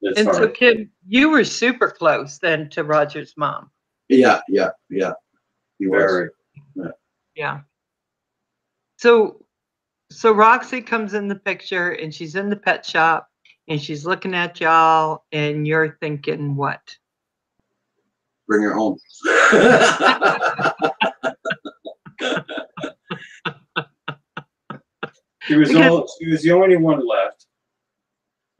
And so, Kim, you were super close then to Roger's mom. Yeah. He was. Yeah. So Roxy comes in the picture, and she's in the pet shop, and she's looking at y'all, and you're thinking what? Bring her home. She was the only one left,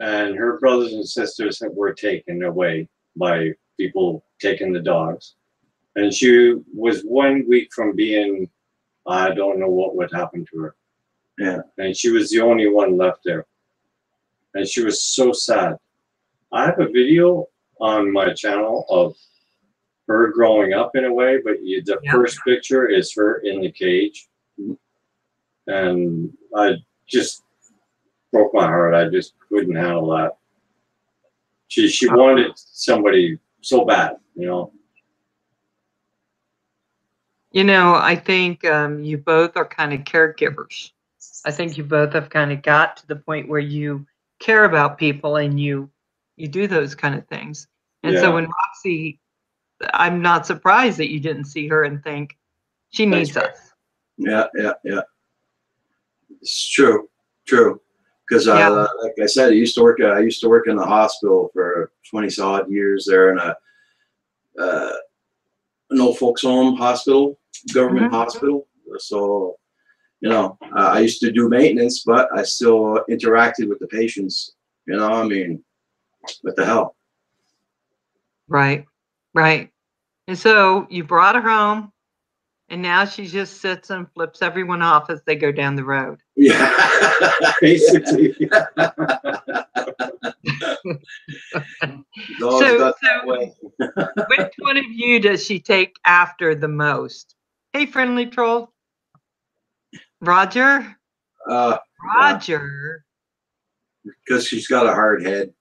and her brothers and sisters were taken away by people taking the dogs. And she was 1 week from being, I don't know what would happen to her. Yeah. And she was the only one left there. And she was so sad. I have a video on my channel of her growing up in a way, but the first picture is her in the cage. And I just broke my heart. I just couldn't handle that. She wanted somebody so bad, you know. You know, I think you both are kind of caregivers. I think you both have kind of got to the point where you care about people, and you do those kind of things. And so when Roxy, I'm not surprised that you didn't see her and think she needs us. Yeah. It's true. Because like I said, I used to work in the hospital for 20-some-odd years there in an old folks home hospital, government hospital. So, you know, I used to do maintenance, but I still interacted with the patients. You know, I mean, what the hell? Right. And so you brought her home, and now she just sits and flips everyone off as they go down the road. Yeah, basically. So which one of you does she take after the most? Hey, friendly troll. Roger? Roger. Because she's got a hard head.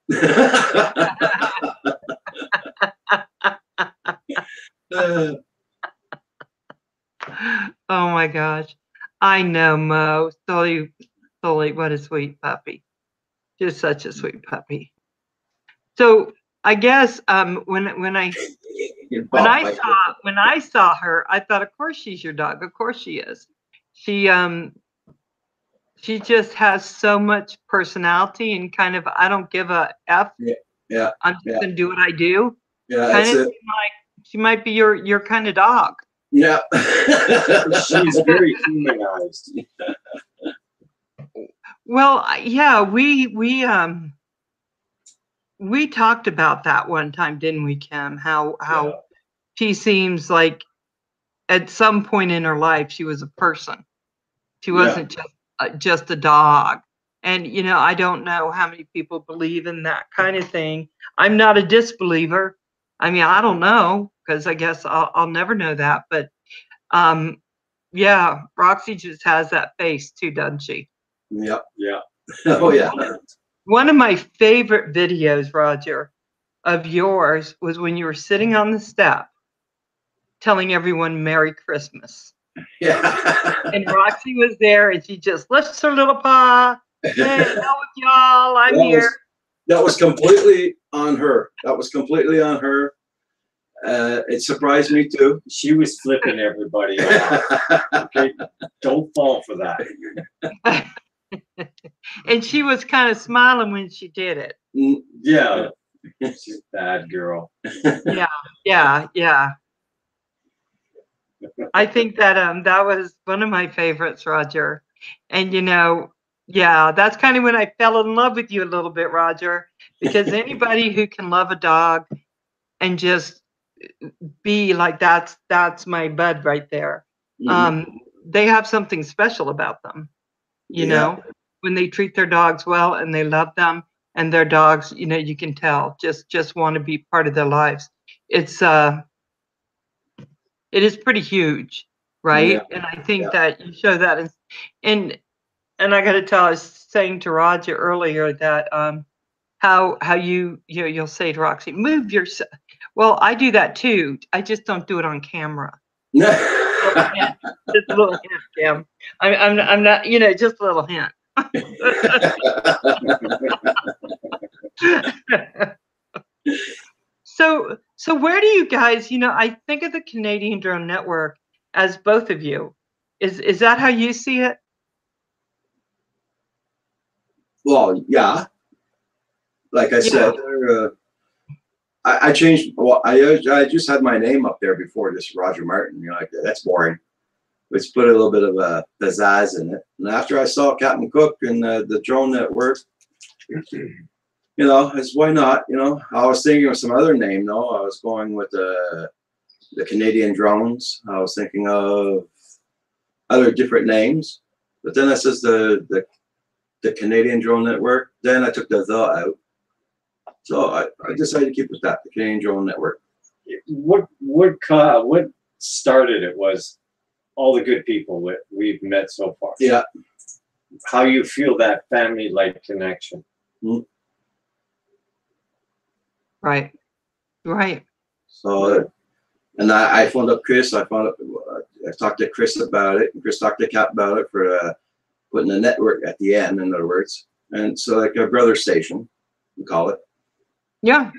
Oh my gosh. I know, Mo. Sully, what a sweet puppy. Just such a sweet puppy. So I guess when I saw her, I thought, of course she's your dog. Of course she is. She just has so much personality, and kind of, I don't give a F. Yeah. I'm just gonna do what I do. Yeah, kind of like she might be your kind of dog. Yeah. She's very humanized. Well, yeah, we talked about that one time, didn't we, Kim? How she seems like at some point in her life she was a person. She wasn't just a dog. And you know, I don't know how many people believe in that kind of thing. I'm not a disbeliever. I mean, I don't know, because I guess I'll never know that. But yeah, Roxy just has that face too, doesn't she? Yep. Yeah. Oh yeah. One of my favorite videos, Roger, of yours was when you were sitting on the step telling everyone Merry Christmas. Yeah. And Roxy was there, and she just lifts her little paw. Hey, hell with y'all, I'm here. That was completely on her. That was completely on her. It surprised me too. She was flipping everybody off. Okay, don't fall for that. And she was kind of smiling when she did it. Yeah, she's a bad girl. Yeah. I think that that was one of my favorites, Roger. And that's kind of when I fell in love with you a little bit, Roger, because anybody who can love a dog and just be like, that's my bud right there. They have something special about them, you know, when they treat their dogs well and they love them, and their dogs, you can tell just want to be part of their lives. It is pretty huge, right? Yeah. And I think that you show that, and I got to tell, I was saying to Roger earlier that how you'll say to Roxy, move yourself. Well, I do that too. I just don't do it on camera. Just a little hint, Kim. I'm not, just a little hint. So where do you guys, I think of the Canadian Drone Network as both of you. Is that how you see it? Well, yeah. Like I said, I changed. Well, I just had my name up there before, just Roger Martin. Like, that's boring. Let's put a little bit of a pizzazz in it. And after I saw Captain Cook and the Drone Network, it's why not? I was thinking of some other name. No, I was going with the Canadian Drones. I was thinking of other different names, but then I says the Canadian Drone Network. Then I took the out. So I decided to keep with that, the Canadian Drone Network. What started it was all the good people we've met so far. Yeah. How you feel that family-like connection. Right. So, and I phoned up Chris. I talked to Chris about it, and Chris talked to Cap about it for putting a network at the end, in other words. And so, like a brother station, we call it. Yeah.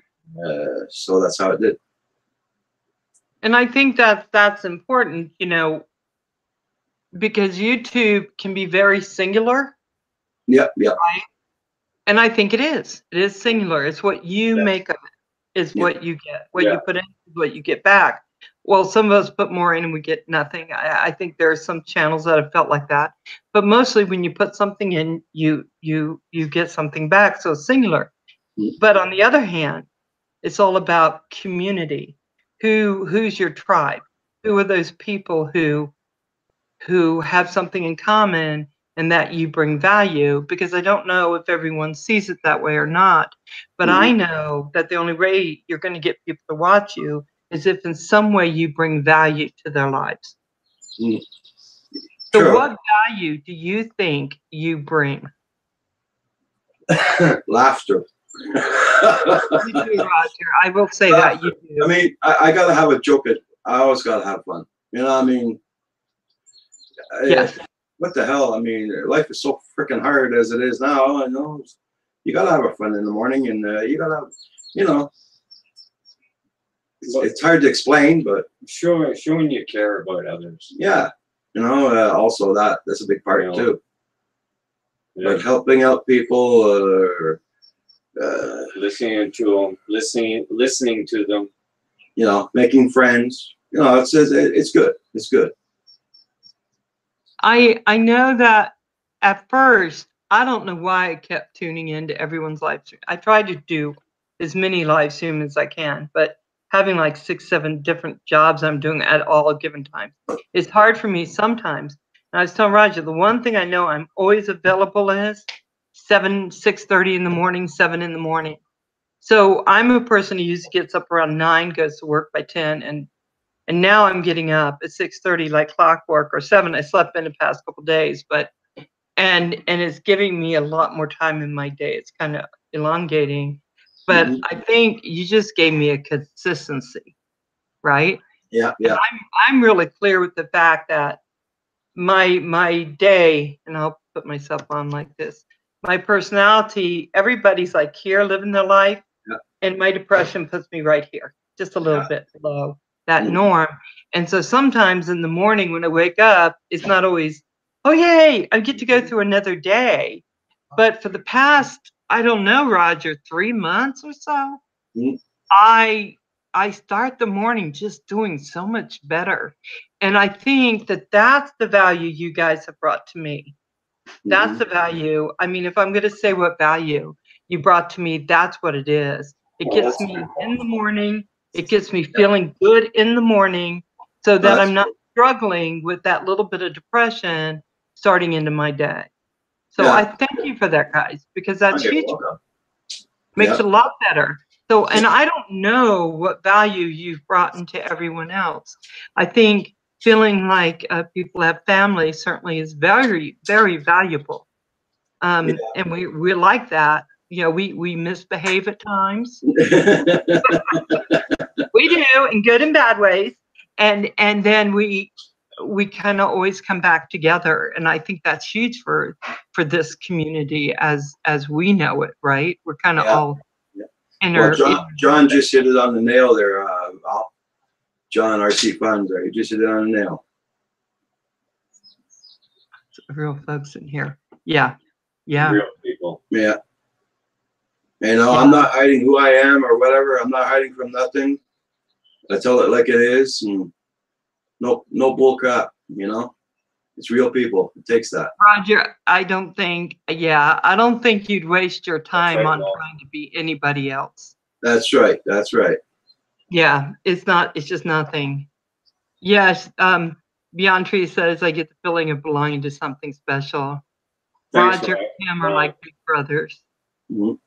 So that's how it did. And I think that's important, because YouTube can be very singular. Yep. Right? And I think it is. It is singular. It's what you make of it is what you get. What you put in is what you get back. Well, some of us put more in and we get nothing. I think there are some channels that have felt like that. But mostly when you put something in, you get something back. So it's singular. But on the other hand, it's all about community. Who's your tribe? Who are those people who have something in common and that you bring value? Because I don't know if everyone sees it that way or not, but I know that the only way you're going to get people to watch you is if in some way you bring value to their lives. So what value do you think you bring? Laughter. You do, Roger. I will say that you do. I mean, I gotta have a joke. I always gotta have fun. I mean, yes. What the hell? I mean, life is so freaking hard as it is now. I know you gotta have a fun in the morning, and you gotta, it's hard to explain, but showing you care about others. Yeah, also that's a big part too. But helping out people, or listening to them, making friends. It's good. It's good. I know that at first, I don't know why I kept tuning into everyone's live stream. I tried to do as many live streams as I can, but having like 6, 7 different jobs I'm doing at all given times, it's hard for me sometimes. And I was telling Roger, the one thing I know I'm always available is 6:30 in the morning, 7 in the morning. So I'm a person who usually gets up around 9, goes to work by 10, and now I'm getting up at 6:30 like clockwork, or 7. I slept in the past couple of days, but and it's giving me a lot more time in my day. It's kind of elongating. but Mhm. I think you just gave me a consistency, right? Yeah, And yeah. I'm really clear with the fact that my day, and I'll put myself on like this, my personality, everybody's like here living their life, Yeah. and my depression puts me right here, just a little Yeah. bit below that Mhm. norm. And so sometimes in the morning when I wake up, it's not always, oh yay, I get to go through another day. But for the past, I don't know, Roger, 3 months or so, Mhm. I start the morning just doing so much better. And I think that that's the value you guys have brought to me. That's the value. I mean, if I'm going to say what value you brought to me, that's what it is. It Well, gets that's me good. in the morning. It gets me feeling good in the morning so that That's I'm not struggling with that little bit of depression starting into my day. So I Yeah. thank you for that, guys, because that's Okay, huge. welcome. Makes Yeah. it a lot better. So, and I don't know what value you've brought into everyone else. I think feeling like people have family certainly is very, very valuable. Yeah. And we like that. You know, we misbehave at times. We do in good and bad ways. And then we kind of always come back together. And I think that's huge for this community as we know it, right? We're kind of Yeah. all Yeah. inner. Well, John just hit it on the nail there, Al. John RC Funds there. He just hit it on the nail. Real folks in here. Yeah. Yeah. Real people. Yeah. You know, I'm not hiding who I am or whatever. I'm not hiding from nothing. I tell it like it is, and no bull crap. You know, it's real people. It takes that. Roger, I don't think you'd waste your time right, on Walt. trying to be anybody else. That's right. That's right. Yeah, it's just nothing. Yes, Beyond Tree says I get the feeling of belonging to something special. Thanks, Roger Ryan. and Tim are like big brothers. Mhm.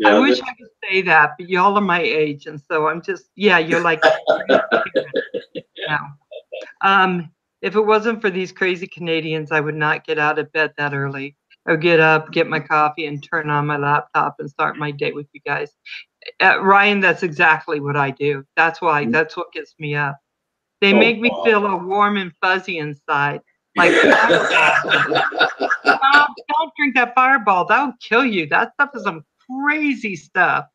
I Yeah, wish I could say that, but y'all are my age, and so I'm just, yeah, you're like now. If it wasn't for these crazy Canadians, I would not get out of bed that early. I would get up, get my coffee, and turn on my laptop and start my day with you guys. Ryan, that's exactly what I do. That's why. That's what gets me up. They make me feel all warm and fuzzy inside, like Fireball. Don't drink that Fireball. That'll kill you. That stuff is some crazy stuff.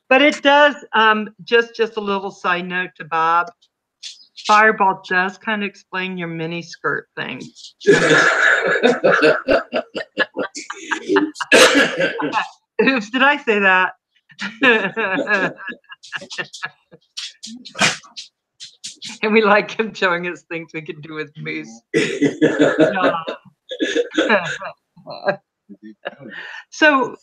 But it does. Just a little side note to Bob. Fireball does kind of explain your mini skirt thing. Oops, did I say that? And we like him showing us things we can do with Moose. So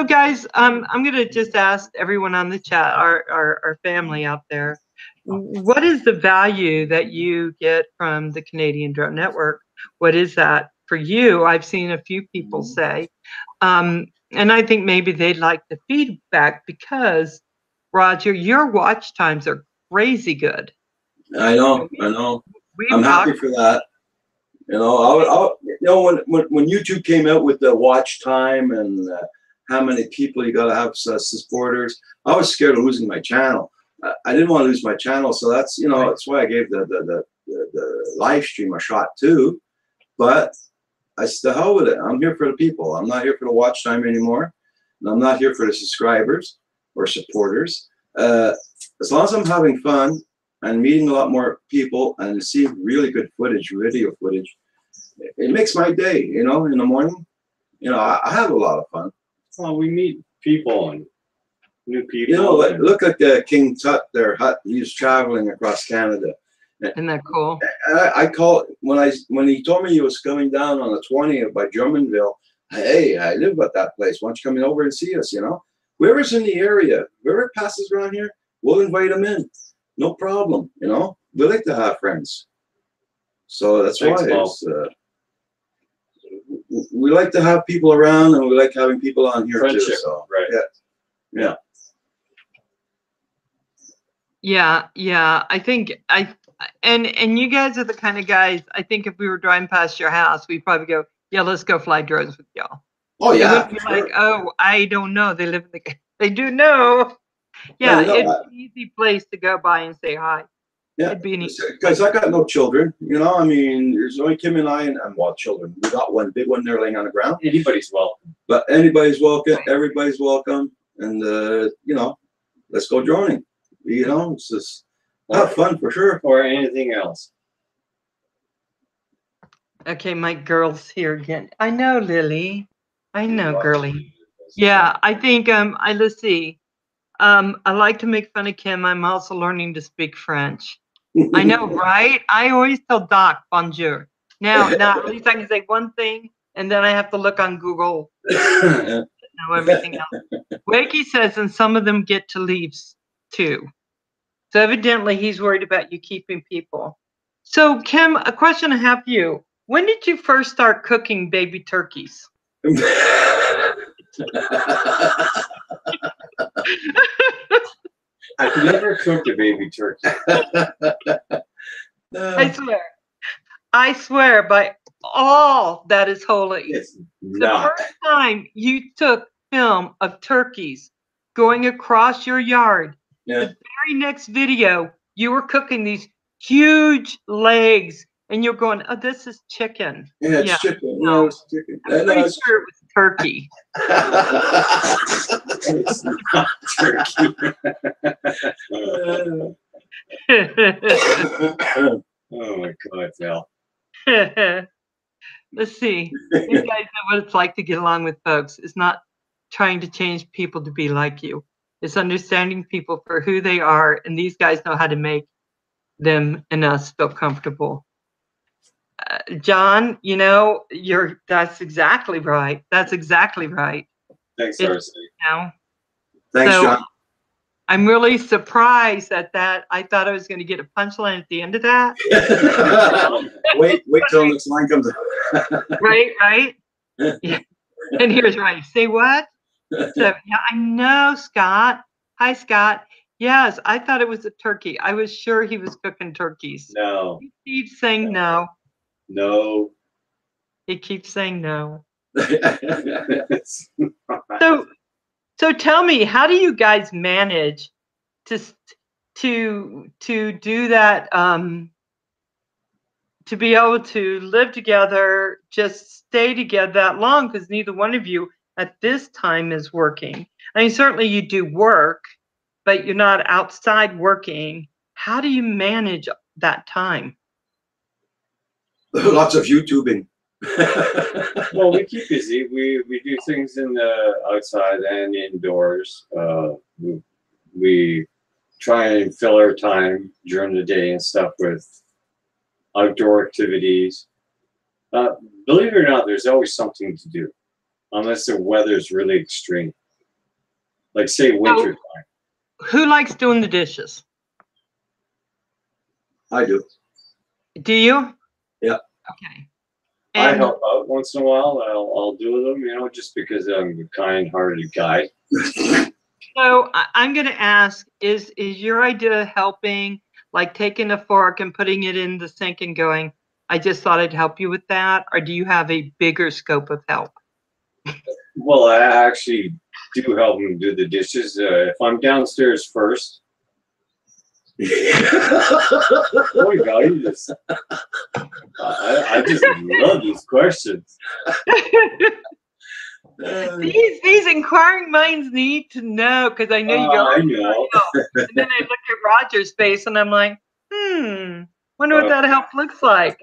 guys, I'm gonna just ask everyone on the chat, our family out there, what is the value that you get from the Canadian Drone Network? What is that for you? I've seen a few people say, and I think maybe they'd like the feedback because, Roger, your watch times are crazy good. I know. I'm happy for that. You know, you know, when YouTube came out with the watch time and how many people you got to have supporters, I was scared of losing my channel. I didn't want to lose my channel, so that's, you know, that's why I gave the live stream a shot too. But I said, the hell with it. I'm here for the people. I'm not here for the watch time anymore, and I'm not here for the subscribers or supporters. As long as I'm having fun and meeting a lot more people and seeing really good footage, video footage, it makes my day, you know, in the morning. You know, I have a lot of fun. Well, we meet people and new people. You know, look at King Tut, their hut. He's traveling across Canada. Isn't that cool? I call when he told me he was coming down on the 20th by Drummondville. Hey, I live at that place. Why don't you come in over and see us? You know, whoever's in the area, whoever passes around here, we'll invite them in. No problem. You know, we like to have friends. So that's why we like to have people around, and we like having people on here too. So, right. Yeah. Yeah. I think and you guys are the kind of guys, I think if we were driving past your house, we'd probably go, yeah, let's go fly drones with y'all. Oh They yeah, wouldn't be for sure. like, oh, I don't know. They live in the. They do know. Yeah, Yeah, no, it's an easy place to go by and say hi. yeah, It'd be an easy because place. I got no children. You know, I mean, there's only Kim and I, and well, children. We got one big one there laying on the ground. Anybody's welcome. But anybody's welcome. Right. Everybody's welcome, and you know, let's go droning. You know, it's just have fun for sure. Or anything else. Okay, my girl's here again. I know, Lily. I know, girly. Yeah, I think let's see. I like to make fun of Kim. I'm also learning to speak French. I know, right? I always tell Doc bonjour. Now at least I can say one thing, and then I have to look on Google to know everything else. Wakey says, and some of them get to leave too. So evidently he's worried about you keeping people. So Kim, a question I have for you. When did you first start cooking baby turkeys? I've never cooked a baby turkey. I swear by all that is holy. It's The not. first time you took film of turkeys going across your yard, Yeah. the very next video, you were cooking these huge legs and you're going, oh, this is chicken. Yeah, it's chicken. No, it's chicken. I'm pretty sure it was turkey. It's not turkey. Oh my God, Val. Let's see. You guys know what it's like to get along with folks. It's not trying to change people to be like you. It's understanding people for who they are, and these guys know how to make them and us feel comfortable. John, you know, that's exactly right. That's exactly right. Thanks, Darcy. You know? Thanks, So, John. I'm really surprised at that. I thought I was going to get a punchline at the end of that. wait till the next line comes out. Right? Yeah. And here's right. Say what? So, yeah, I know, Scott. Hi, Scott. Yes, I thought it was a turkey. I was sure he was cooking turkeys. No. He keeps saying no. No. He keeps saying no. It's not. So tell me, how do you guys manage to do that? To be able to live together, just stay together that long, because neither one of you at this time is working. I mean, certainly you do work, but you're not outside working. How do you manage that time? Lots of YouTubing. Well, we keep busy. We do things in the outside and indoors. We try and fill our time during the day and stuff with outdoor activities. Believe it or not, there's always something to do, unless the weather's really extreme. Like say winter time. Who likes doing the dishes? I do. Do you? Yeah. Okay. I help out once in a while. I'll do them, you know, just because I'm a kind-hearted guy. So I'm going to ask: Is your idea of helping, like taking a fork and putting it in the sink and going, "I just thought I'd help you with that," or do you have a bigger scope of help? Well, I actually do help them do the dishes. If I'm downstairs first. Boy, guys, I just love these questions. These inquiring minds need to know, because I know you go. I know. And then I look at Roger's face and I'm like, wonder what that help looks like.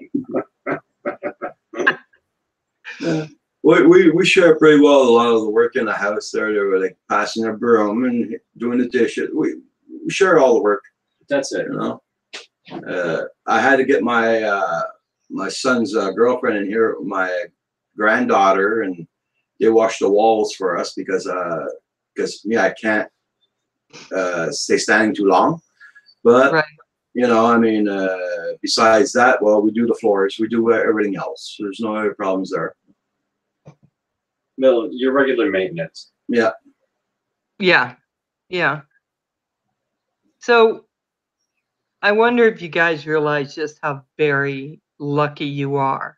We share pretty well a lot of the work in the house there. They were like passing a broom and doing the dishes. We share all the work. That's it. You know, I had to get my my son's girlfriend in here, my granddaughter, and they washed the walls for us because me, I can't stay standing too long. But right. You know, I mean, besides that, well, we do the floors, we do everything else. There's no other problems there. No, your regular maintenance. Yeah. Yeah. So I wonder if you guys realize just how very lucky you are.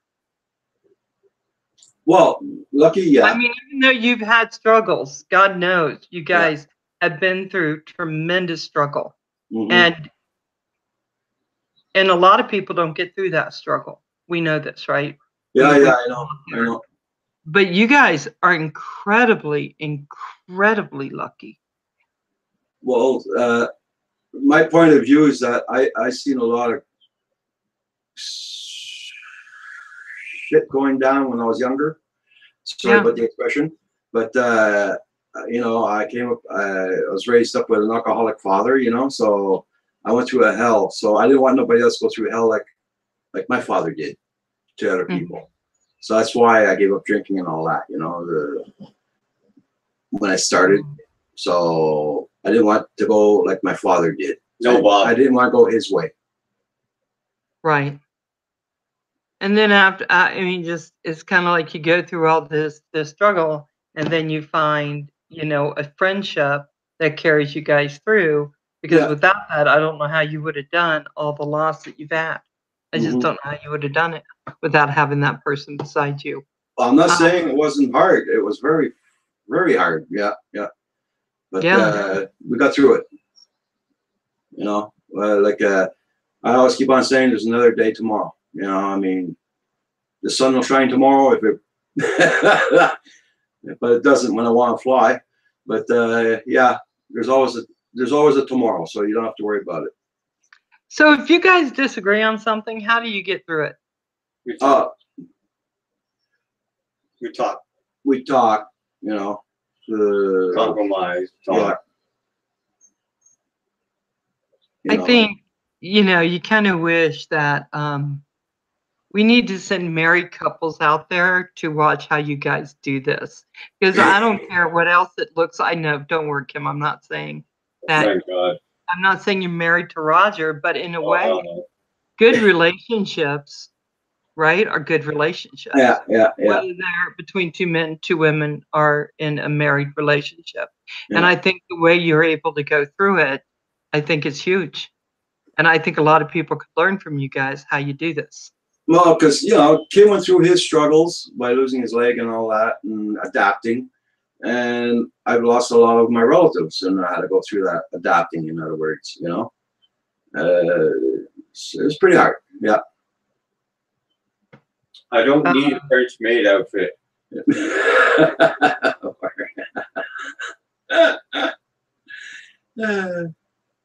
Well, lucky, yeah. I mean, even though you've had struggles, God knows you guys have been through tremendous struggle. Mm-hmm. And a lot of people don't get through that struggle. We know this, right? Yeah, yeah, I know. But you guys are incredibly, incredibly lucky. Well, my point of view is that I seen a lot of shit going down when I was younger. Sorry about the expression, but you know, I was raised up with an alcoholic father, you know, so I went through a hell. So I didn't want nobody else to go through hell like my father did to other people. So that's why I gave up drinking and all that, you know, when I started. So I didn't want to go like my father did. No, Bob. I didn't want to go his way. Right. And then after, I mean, just it's kind of like you go through all this struggle, and then you find, you know, a friendship that carries you guys through. Because without that, I don't know how you would have done all the loss that you've had. I just don't know how you would have done it without having that person beside you. Well, I'm not saying it wasn't hard. It was very, very hard. Yeah, yeah. But we got through it. You know, I always keep on saying there's another day tomorrow. You know, I mean, the sun will shine tomorrow if it, but it doesn't when I want to fly. But yeah, there's always a tomorrow, so you don't have to worry about it. So if you guys disagree on something, how do you get through it? We talk. We talk. You know, compromise. Talk. Yeah. I think, you know, you kind of wish that we need to send married couples out there to watch how you guys do this, because I don't care what else it looks like. I know, don't worry, Kim. I'm not saying that. Thank God. I'm not saying you're married to Roger, but in a way, good relationships, right, are good relationships. Yeah. Whether they're between two men, two women, or in a married relationship. Yeah. And I think the way you're able to go through it, I think is huge. And I think a lot of people could learn from you guys how you do this. Well, because, you know, Kim went through his struggles by losing his leg and all that and adapting. And I've lost a lot of my relatives and I had to go through that adapting, in other words, you know. It's pretty hard, yeah. I don't need a French maid outfit.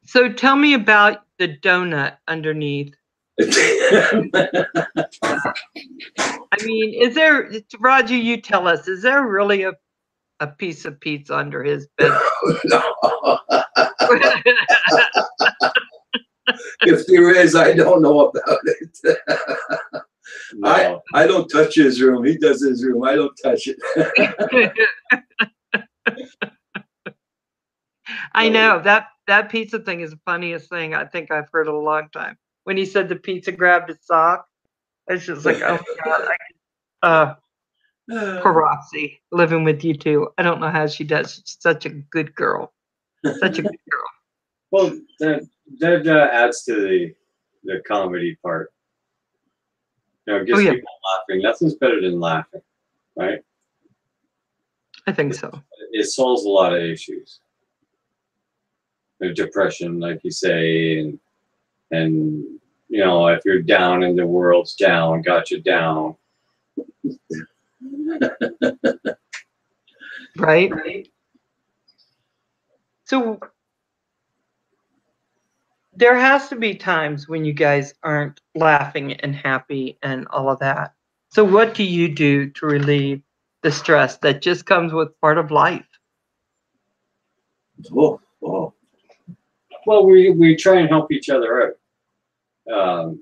So tell me about the donut underneath. I mean, is there, Roger, you tell us, is there really a piece of pizza under his bed? No. If there is, I don't know about it. No. I don't touch his room. He does his room. I don't touch it. I know that pizza thing is the funniest thing I think I've heard in a long time. When he said the pizza grabbed his sock, it's just like, oh my God. Poor Roxy, living with you two. I don't know how she does. She's such a good girl. Such a good girl. Well, that adds to the comedy part. You know, it gets people laughing. Nothing's better than laughing, right? I think so. It solves a lot of issues. Depression, like you say, and you know, if you're down and the world's down, got you down. Right. So there has to be times when you guys aren't laughing and happy and all of that. So what do you do to relieve the stress that just comes with part of life? Oh. Well, we try and help each other out.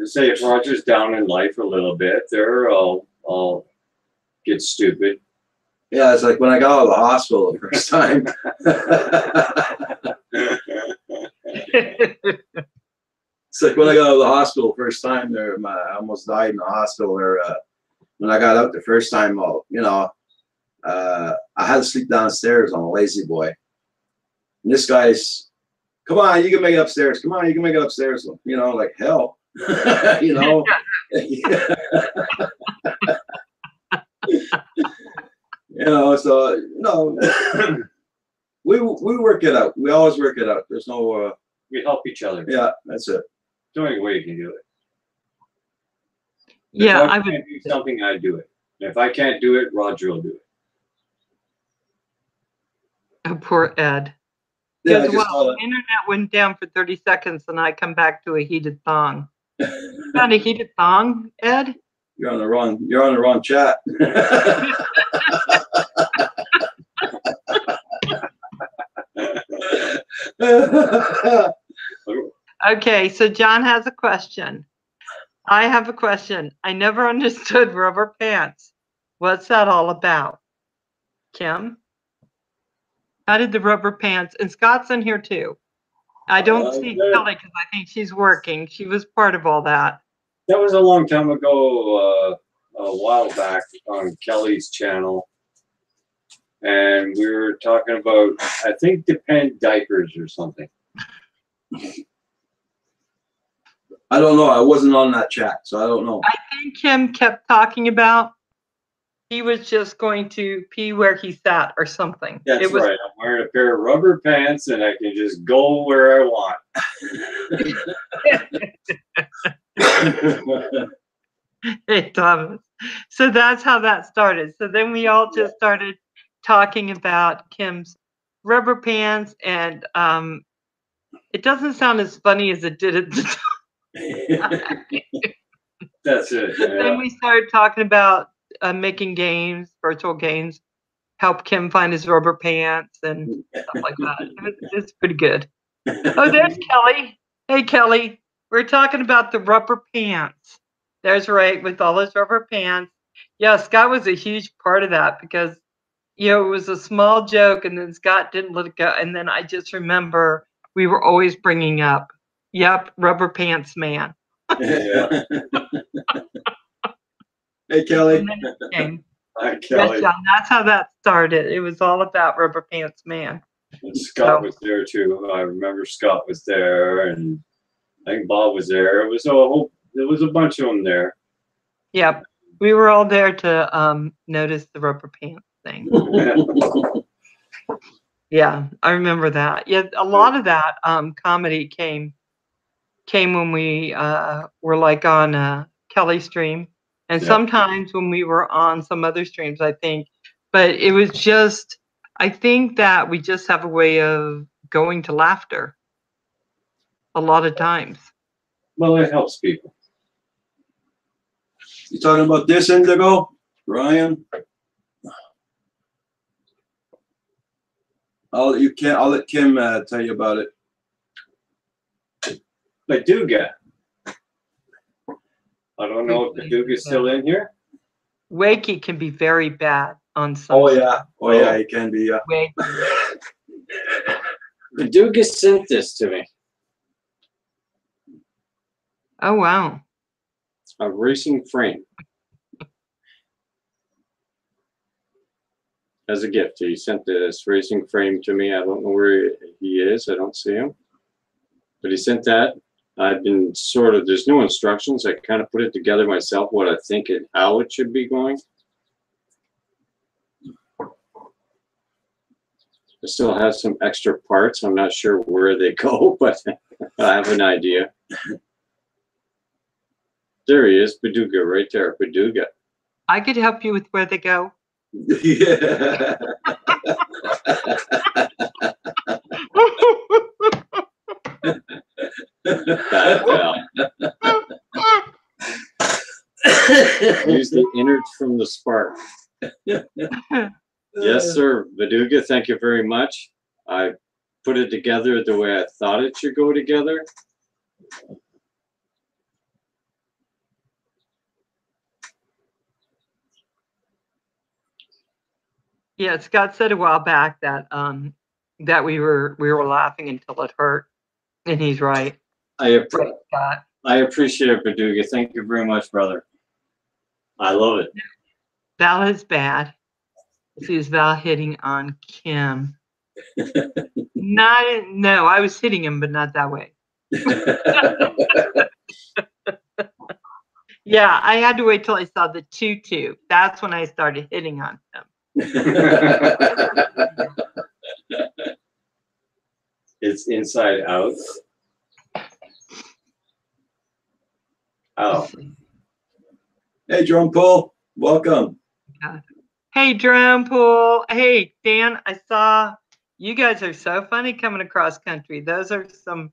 Say if Roger's down in life a little bit, I'll get stupid. Yeah, it's like when I got out of the hospital the first time. It's like when I got out of the hospital first time there, I almost died in the hospital there. When I got out the first time, you know, I had to sleep downstairs on a lazy boy. And this guy's, come on, you can make it upstairs. Come on, you can make it upstairs. You know, like hell, you know. You know, so no, we work it out. We always work it out. There's no. We help each other. Yeah, that's it. The only way you can do it. Yeah, if I would do something. I do it. And if I can't do it, Roger will do it. Oh, poor Ed. Yeah, Because, well, the internet went down for 30 seconds and I come back to a heated thong. Found a heated thong, Ed? You're on the wrong chat. Okay, so John has a question. I have a question. I never understood rubber pants. What's that all about? Kim? How did the rubber pants, and Scott's in here too. I don't see Kelly because I think she's working. She was part of all that. That was a long time ago, a while back on Kelly's channel. And we were talking about, I think, Depend diapers or something. I don't know. I wasn't on that chat, so I don't know. I think Kim kept talking about he was just going to pee where he sat or something. That's right. I'm wearing a pair of rubber pants and I can just go where I want. Hey, Thomas. So that's how that started. So then we all just started talking about Kim's rubber pants, and it doesn't sound as funny as it did at the time. That's it. Yeah. Then we started talking about making games, virtual games, help Kim find his rubber pants and stuff like that. It's pretty good. Oh, there's Kelly. Hey, Kelly. We're talking about the rubber pants. There's Ray with all his rubber pants. Yeah, Scott was a huge part of that because, you know, it was a small joke and then Scott didn't let it go. And then I just remember we were always bringing up, yep, rubber pants man. Yeah. Hey, Kelly. Hi, Kelly. Yes, John, that's how that started. It was all about rubber pants man. And Scott was there too. I remember Scott was there, and I think Bob was there. It was a bunch of them there. Yep, we were all there to notice the rubber pants thing. Yeah, I remember that. Yeah, a lot of that comedy came when we were like on Kelly's stream, and sometimes when we were on some other streams, I think. But it was just, I think that we just have a way of going to laughter a lot of times. Well, it helps people. You talking about this, Indigo? Ryan? I'll let Kim tell you about it. Paduga. I don't know if Paduga's still in here. Wakey can be very bad on some. Oh yeah, it can be. Paduga sent this to me. Oh wow. A racing frame. As a gift, he sent this racing frame to me. I don't know where he is. I don't see him. But he sent that. I've been there's no instructions. I kind of put it together myself, what I think and how it should be going. I still have some extra parts. I'm not sure where they go, but I have an idea. There he is, Paduga, right there, Paduga. I could help you with where they go. Yeah. Use the innards from the spark. Yes, sir, Paduga, thank you very much. I put it together the way I thought it should go together. Yeah, Scott said a while back that that we were laughing until it hurt, and he's right. I appreciate it, Paduga. Thank you very much, brother. I love it. Val is bad. This is Val hitting on Kim. No, I was hitting him, but not that way. Yeah, I had to wait till I saw the tutu. That's when I started hitting on him. It's inside out. Oh, Hey, Drone Pool, welcome. Hey, Drone Pool. Hey, Dan, I saw you guys are so funny coming across country. Those are some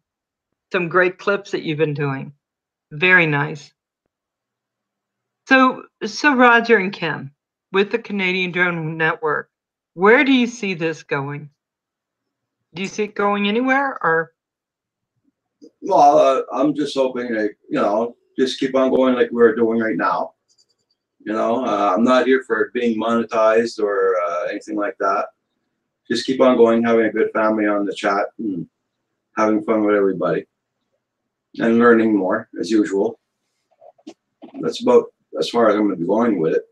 great clips that you've been doing. Very nice. So Roger and Kim, with the Canadian Drone Network, where do you see this going? Do you see it going anywhere, or? Well, I'm just hoping that, you know, just keep on going like we're doing right now. You know, I'm not here for being monetized or anything like that. Just keep on going, having a good family on the chat and having fun with everybody and learning more as usual. That's about as far as I'm going to be going with it.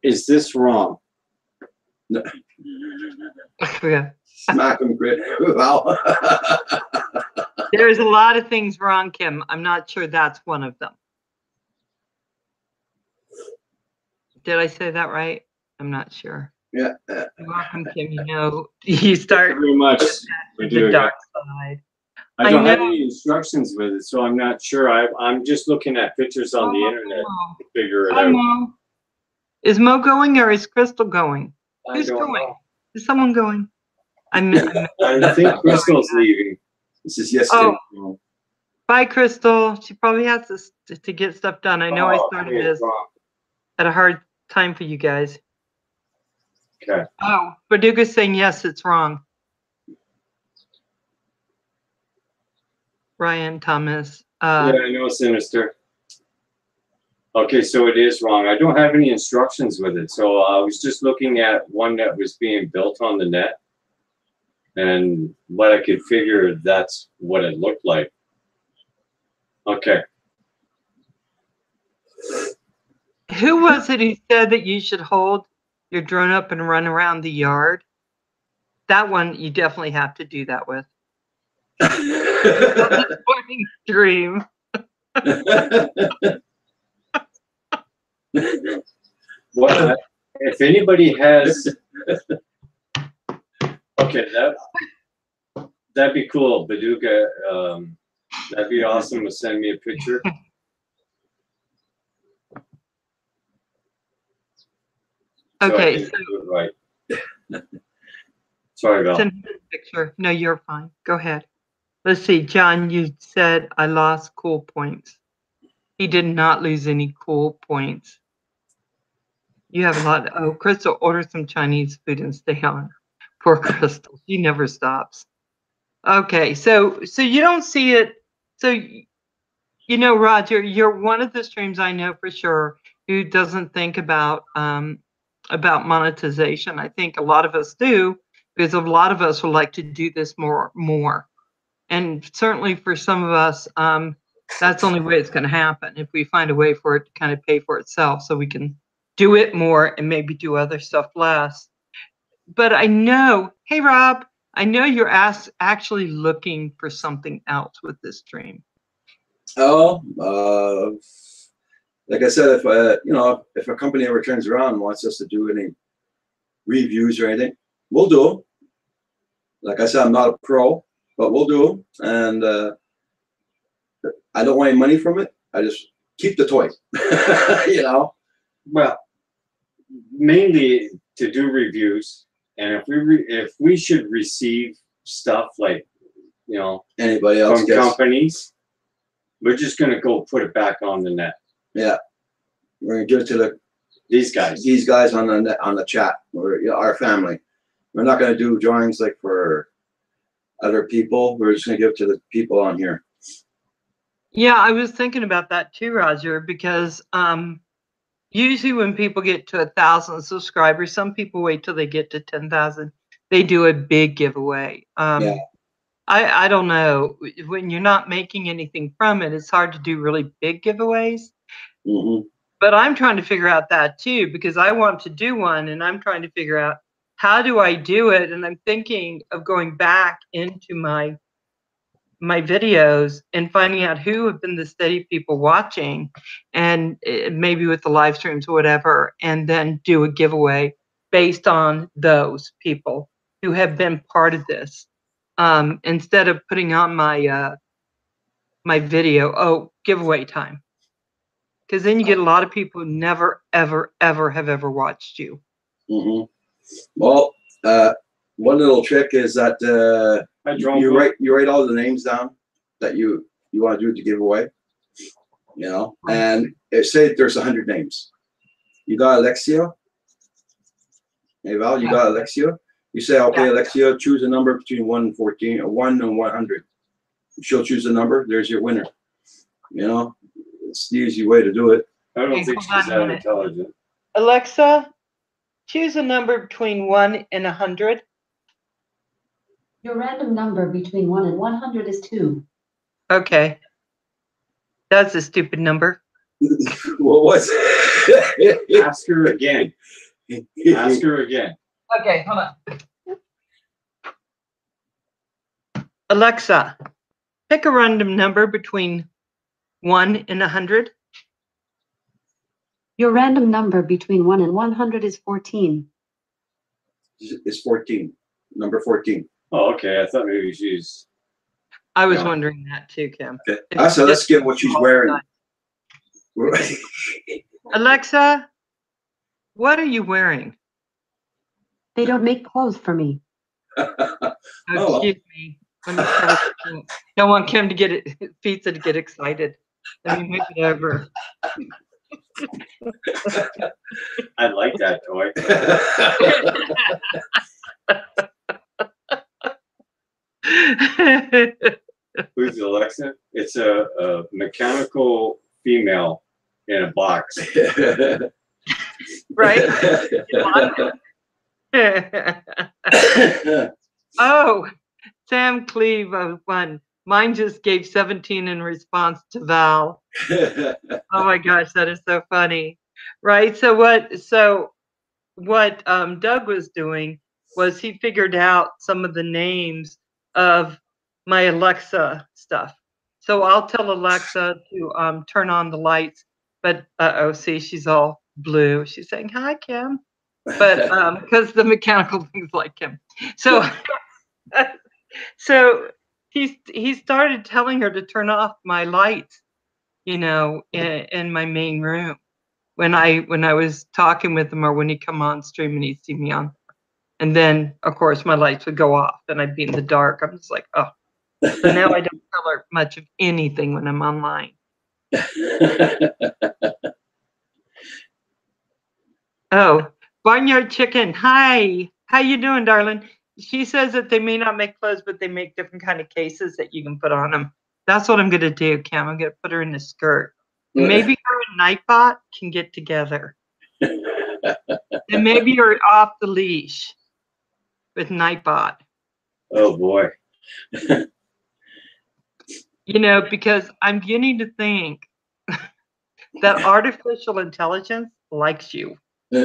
is this wrong? No. Yeah. Smack them, Chris. Wow. There's a lot of things wrong, Kim. I'm not sure that's one of them. Did I say that right? I'm not sure. Yeah. You're welcome, Kim. You know, you start Thank you very much. the dark side. I don't have know. any instructions with it, so I'm not sure. I'm just looking at pictures on the internet to figure it Hi, out. Mo. Is Mo going or is Crystal going? I Who's don't going? know. Is someone going? I think Crystal's leaving. This is yesterday. Oh. Bye, Crystal. She probably has to get stuff done. I know I started okay, this at a hard time for you guys. Okay. Oh, Verduga's saying yes, it's wrong. Ryan Thomas. Yeah, I know, Sinister. Okay, so it is wrong. I don't have any instructions with it, so I was just looking at one that was being built on the net, and what I could figure that's what it looked like. Okay. Who was it who said that you should hold your drone up and run around the yard? That one you definitely have to do that with. Morning dream. Well, if anybody has, okay, that'd be cool, Baduka. That'd be awesome to send me a picture. Okay, so do it right. Sorry about send me a picture. No, you're fine. Go ahead. Let's see, John, you said I lost cool points. He did not lose any cool points. You have a lot. Oh, Crystal, order some Chinese food and stay on. Poor Crystal. She never stops. Okay, so you don't see it. So, you know, Roger, you're one of the streams I know for sure who doesn't think about monetization. I think a lot of us do, because a lot of us would like to do this more. And certainly for some of us, that's the only way it's going to happen, if we find a way for it to kind of pay for itself so we can do it more and maybe do other stuff less. But I know, hey, Rob, I know you're actually looking for something else with this stream. Oh, like I said, if you know, if a company ever turns around and wants us to do any reviews or anything, we'll do them. Like I said, I'm not a pro, but we'll do them. And I don't want any money from it. I just keep the toy. You know. Well, mainly to do reviews, and if we should receive stuff like, you know, anybody else from companies, we're just gonna go put it back on the net. Yeah, we're gonna give it to these guys on the net, on the chat, or you know, our family. We're not gonna do drawings like for other people. We're just gonna give it to the people on here. Yeah, I was thinking about that too, Roger, because usually when people get to 1,000 subscribers, some people wait till they get to 10,000. They do a big giveaway. Yeah. I don't know. When you're not making anything from it, it's hard to do really big giveaways. Mm-hmm. But I'm trying to figure out that too, because I want to do one, and I'm trying to figure out how do I do it. And I'm thinking of going back into my my videos and finding out who have been the steady people watching, and maybe with the live streams or whatever, and then do a giveaway based on those people who have been part of this. Instead of putting on my my video, giveaway time. Because then you get a lot of people who never, ever, ever have ever watched you. Mm-hmm. Well, one little trick is that you write all the names down that you want to do to give away. You know, and say there's 100 names. You got Alexia. Hey Val, you got Alexia. You say, okay, Alexia, choose a number between 1 and 14, or 1 and 100. She'll choose a number. There's your winner. You know, it's the easy way to do it. I don't think she's that intelligent. Alexa, choose a number between 1 and 100. Your random number between 1 and 100 is 2. Okay. That's a stupid number. What was it? Ask her again. Ask her again. Okay, hold on. Alexa, pick a random number between 1 and 100. Your random number between 1 and 100 is 14. It's 14. Number 14. Oh, okay. I thought maybe she's. I was wondering that too, Kim. Okay. So let's get what she's wearing. Alexa, what are you wearing? They don't make clothes for me. Excuse me. Let me don't want Kim to get pizza to get excited. Let me move it over. I like that toy. Who's Alexa? It's a mechanical female in a box. Right? Oh, Sam Cleve of 1. Mine just gave 17 in response to Val. Oh my gosh, that is so funny. Right? So what Doug was doing was he figured out some of the names of my Alexa stuff. So I'll tell Alexa to turn on the lights, but see, she's all blue. She's saying, "Hi, Kim." But because the mechanical things like Kim. So so he started telling her to turn off my lights, you know, in my main room when I was talking with him, or when he'd come on stream and he'd see me on. And then of course my lights would go off and I'd be in the dark. I'm just like, oh. So now I don't tell her much of anything when I'm online. Oh, Barnyard Chicken. Hi. How you doing, darling? She says that they may not make clothes, but they make different kind of cases that you can put on them. That's what I'm going to do, Cam. I'm going to put her in a skirt. And maybe her and Nightbot can get together. And maybe you're off the leash with Nightbot. Oh, boy. You know, because I'm beginning to think that artificial intelligence likes you. I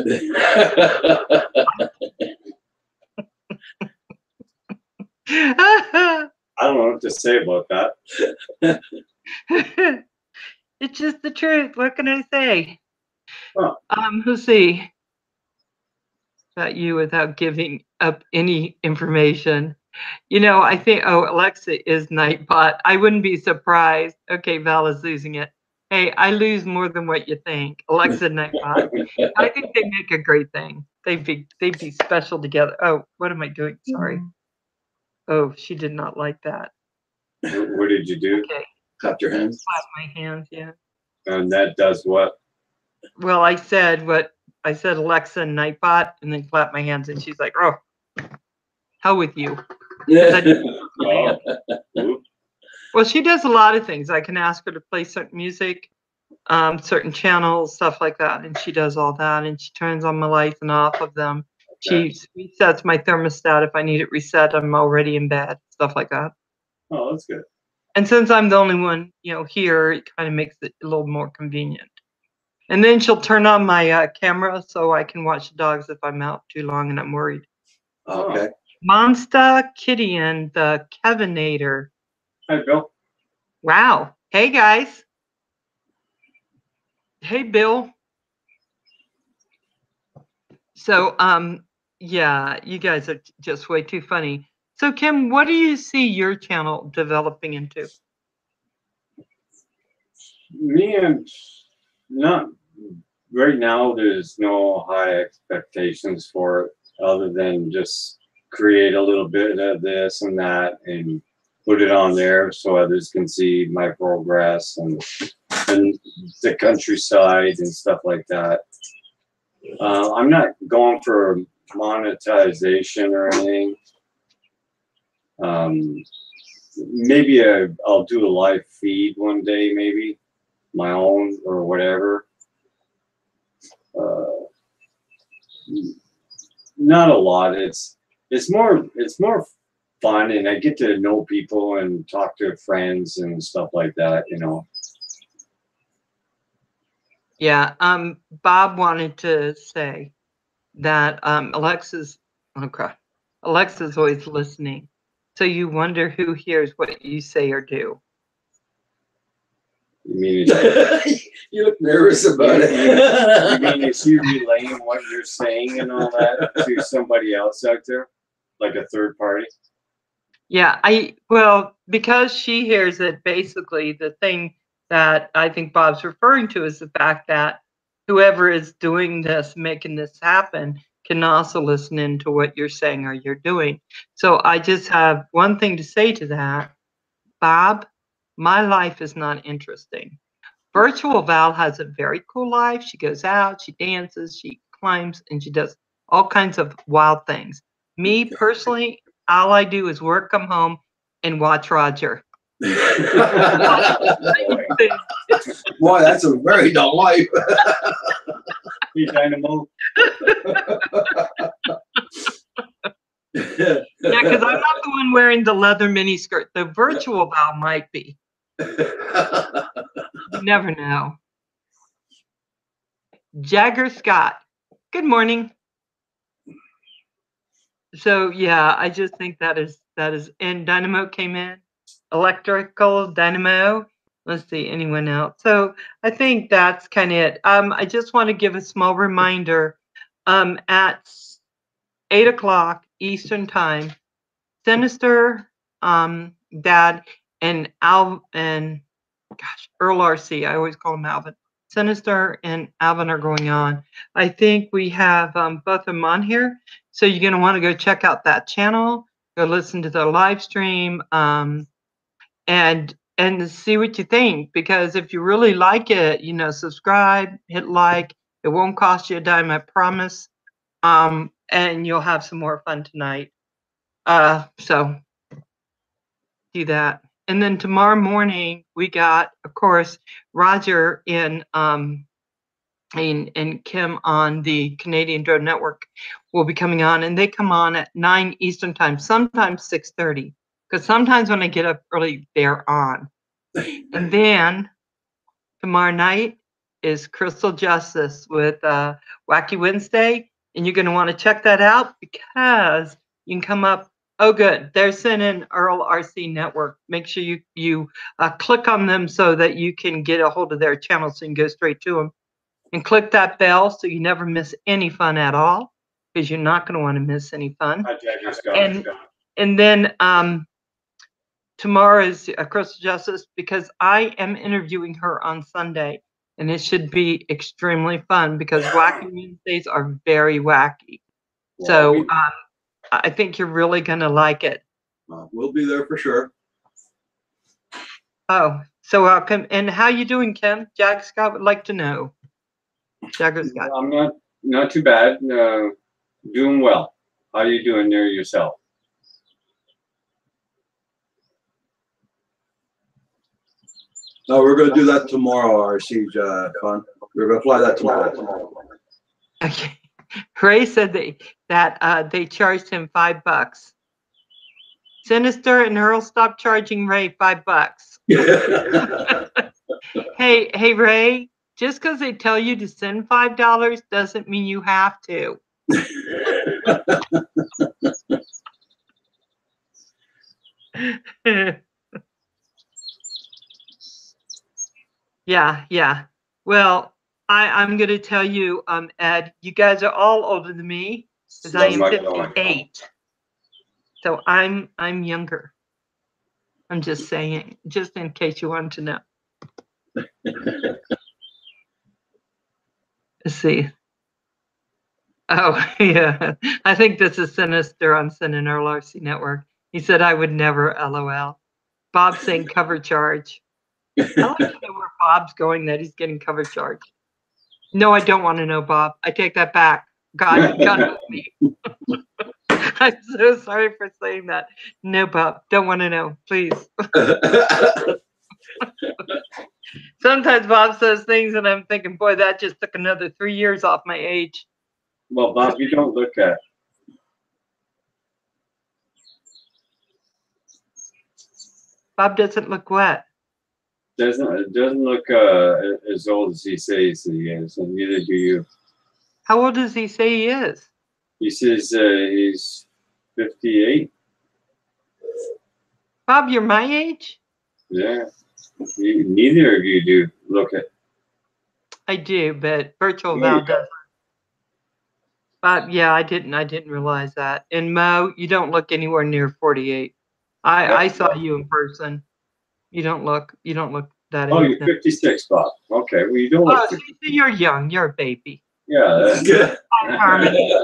don't know what to say about that. It's just the truth. What can I say? Oh. Let's see. About you without giving up any information. You know, I think, Alexa is Nightbot. I wouldn't be surprised. Okay, Val is losing it. Hey, I lose more than what you think. Alexa and Nightbot. I think they make a great thing. They'd be special together. Oh, what am I doing? Sorry. Oh, she did not like that. What did you do? Okay. Clap your hands. Clap my hands, yeah. And that does what? Well, I said Alexa and Nightbot, and then clap my hands, and she's like, oh, hell with you. Oh. Well, she does a lot of things. I can ask her to play certain music, certain channels, stuff like that, and she does all that, and she turns on my lights and off of them. Okay. She resets my thermostat if I need it reset. I'm already in bed, stuff like that. Oh, that's good. And since I'm the only one, you know, here, it kind of makes it a little more convenient. And then she'll turn on my camera so I can watch the dogs if I'm out too long and I'm worried. Okay. Monster Kitty and the Kevinator. Hi, Bill. Wow. Hey, guys. Hey, Bill. So, yeah, you guys are just way too funny. So, Kim, what do you see your channel developing into? Me and not right now. There's no high expectations for it, other than just create a little bit of this and that and put it on there so others can see my progress and the countryside and stuff like that. I'm not going for monetization or anything. Maybe I'll do a live feed one day, maybe my own or whatever. Not a lot. It's more fun, and I get to know people and talk to friends and stuff like that. You know. Yeah. Bob wanted to say that Alexa's always listening. So you wonder who hears what you say or do. You mean you look nervous about it. You mean is she relaying what you're saying and all that to somebody else out there, like a third party? Yeah, because she hears it, basically the thing that I think Bob's referring to is the fact that whoever is doing this, making this happen, can also listen into what you're saying or you're doing. So I just have one thing to say to that. Bob, my life is not interesting. Virtual Val has a very cool life. She goes out, she dances, she climbs, and she does all kinds of wild things. Me personally, all I do is work, come home, and watch Roger. Boy, that's a very dull life. Hey, Dynamo. Yeah, because I'm not the one wearing the leather miniskirt. The virtual Val might be. You never know. Jagger Scott, good morning. So yeah, I just think that is, and Dynamo came in, Electrical Dynamo. Let's see, anyone else? So I think that's kind of it. I just want to give a small reminder. At 8 o'clock Eastern time, Sinister, Dad, and Earl RC. I always call him Alvin. Sinister and Alvin are going on. I think we have both of them on here. So you're going to want to go check out that channel, go listen to the live stream, and see what you think. Because if you really like it, subscribe, hit like. It won't cost you a dime, I promise. And you'll have some more fun tonight. So do that. And then tomorrow morning we got, of course, Roger and Kim on the Canadian Drone Network will be coming on, and they come on at 9 Eastern time, sometimes 6:30, because sometimes when I get up early, they're on. And then tomorrow night is Crystal Justice with Wacky Wednesday, and you're going to want to check that out because you can come up. Oh, good. They're sending Earl RC Network. Make sure you click on them so that you can get a hold of their channel so you can go straight to them. And click that bell so you never miss any fun at all, because you're not going to want to miss any fun. And then tomorrow is Crystal Justice, because I am interviewing her on Sunday, and it should be extremely fun because Wacky Wednesdays are very wacky. So I think you're really going to like it. We'll be there for sure. Oh, so welcome. And how you doing, Kim? Jack Scott would like to know. Jagger Scott. I'm not too bad. Doing well. How are you doing there yourself? No, we're going to do that tomorrow, our siege fun. We're going to fly that tomorrow. Okay. Ray said that they charged him $5. Sinister and Earl stopped charging Ray $5. Hey, Ray, just because they tell you to send $5 doesn't mean you have to. Yeah, yeah. Well, I'm going to tell you, Ed, you guys are all older than me because I Love am my going. 58. So I'm younger. I'm just saying, just in case you wanted to know. Let's see. Oh, yeah. I think this is Sinister on Sin and Earl RC Network. He said I would never LOL. Bob saying cover charge. I like to know where Bob's going, that he's getting cover charge. No, I don't want to know, Bob. I take that back. God help me. I'm so sorry for saying that. No, Bob, don't want to know, please. Sometimes Bob says things and I'm thinking, boy, that just took another 3 years off my age. Well, Bob, you don't look at. Bob doesn't look what? Doesn't look as old as he says he is, and neither do you. How old does he say he is? He says he's 58. Bob, you're my age? Yeah. Neither of you do look at. I do, but Virtual Val doesn't. Bob, yeah, I didn't realize that. And Mo, you don't look anywhere near 48. I saw you in person. You don't look that Oh, age. you're 56, Bob. Okay, well, you don't look. Oh, so you're young. You're a baby. Yeah. Hi, Harmony.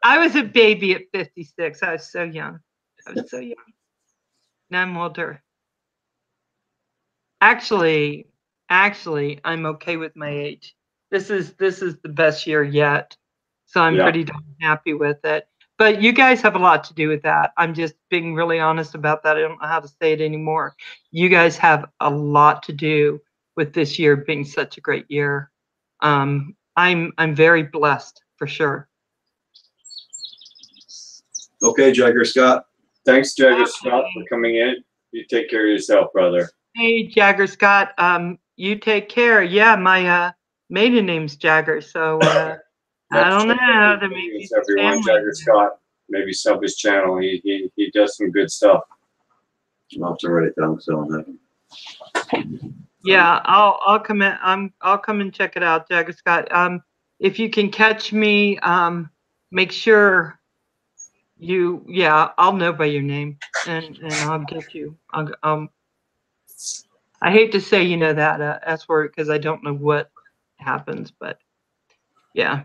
I was a baby at 56. I was so young. I was so young. Now I'm older. Actually, I'm okay with my age. This is the best year yet. So I'm pretty darn happy with it. But you guys have a lot to do with that. I'm just being really honest about that. I don't know how to say it anymore. You guys have a lot to do with this year being such a great year. I'm very blessed for sure. Okay, Jagger Scott. Thanks, Jagger Scott, for coming in. You take care of yourself, brother. Hey, Jagger Scott. You take care. Yeah, my maiden name's Jagger, so I don't know. There may be everyone, Jagger Scott. Maybe sub his channel. He does some good stuff. I'll have to write it down so I have. Yeah, I'll come in. I'll come and check it out, Jagger Scott. If you can catch me, make sure you. Yeah, I'll know by your name, and I'll get you. I hate to say, you know, that S word because I don't know what happens, but yeah.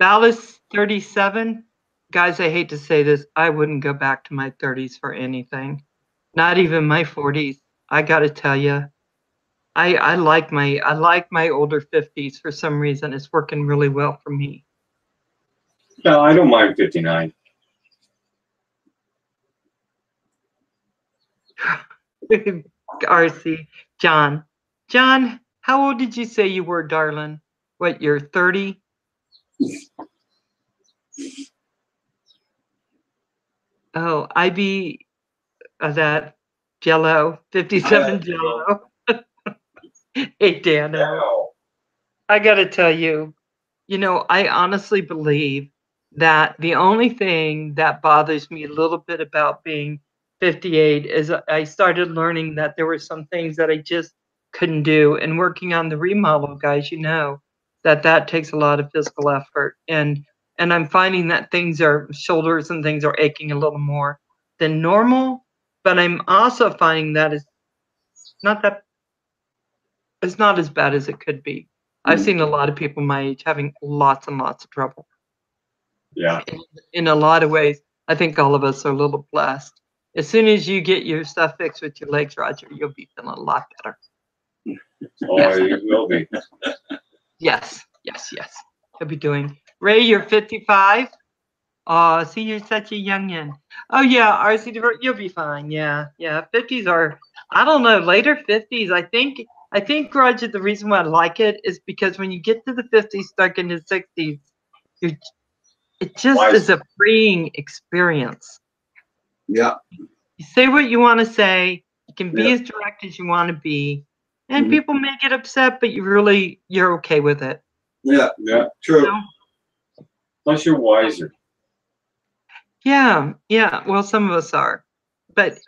Ballas 37. Guys, I hate to say this. I wouldn't go back to my 30s for anything. Not even my 40s. I got to tell you, I like my older 50s for some reason. It's working really well for me. No, I don't mind 59. RC. John, how old did you say you were, darling? What, you're 30? Oh, I be that Jello, 57 Jello. Hey, Dano. I got to tell you, you know, I honestly believe that the only thing that bothers me a little bit about being 58 is I started learning that there were some things that I just couldn't do. And working on the remodel, guys, you know, that takes a lot of physical effort. And I'm finding that shoulders and things are aching a little more than normal. But I'm also finding that it's not as bad as it could be. I've seen a lot of people my age having lots and lots of trouble. Yeah. In a lot of ways, I think all of us are a little blessed. As soon as you get your stuff fixed with your legs, Roger, you'll be feeling a lot better. Oh, yes. You will be. Yes. You'll be doing. Ray, you're 55. Oh, see, you're such a youngin. Oh yeah, RC, you'll be fine. Yeah. 50s are, I don't know, later 50s. I think, Roger, the reason why I like it is because when you get to the 50s, stuck in the 60s, it just is a freeing experience. Yeah. You say what you want to say. You can be as direct as you want to be. And people may get upset, but you're okay with it. Yeah, true. You know? Plus, you're wiser. Yeah. Well, some of us are. But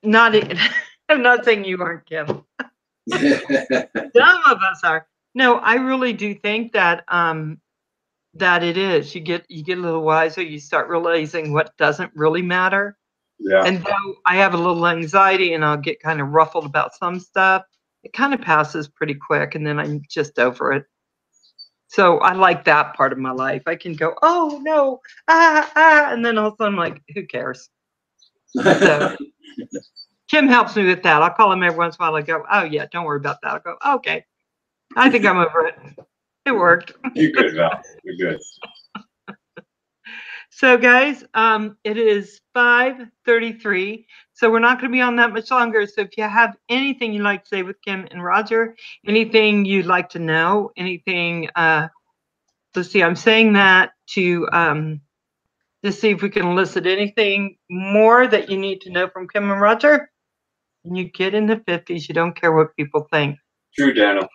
I'm not saying you aren't, Kim. Some of us are. No, I really do think that that it is. You get a little wiser. You start realizing what doesn't really matter. Yeah. And though I have a little anxiety and I'll get kind of ruffled about some stuff, it kind of passes pretty quick, and then I'm just over it. So I like that part of my life. I can go, oh no, and then all of a sudden I'm like, who cares? So Kim helps me with that. I'll call him every once in a while. I go, oh yeah, don't worry about that. I'll go, okay, I think I'm over it. It worked. You're good, Val. You're good. So guys, it is 5:33. So we're not going to be on that much longer. So if you have anything you'd like to say with Kim and Roger, anything you'd like to know, anything, let's see, I'm saying that to see if we can elicit anything more that you need to know from Kim and Roger. When you get in the 50s, you don't care what people think. True, Daniel.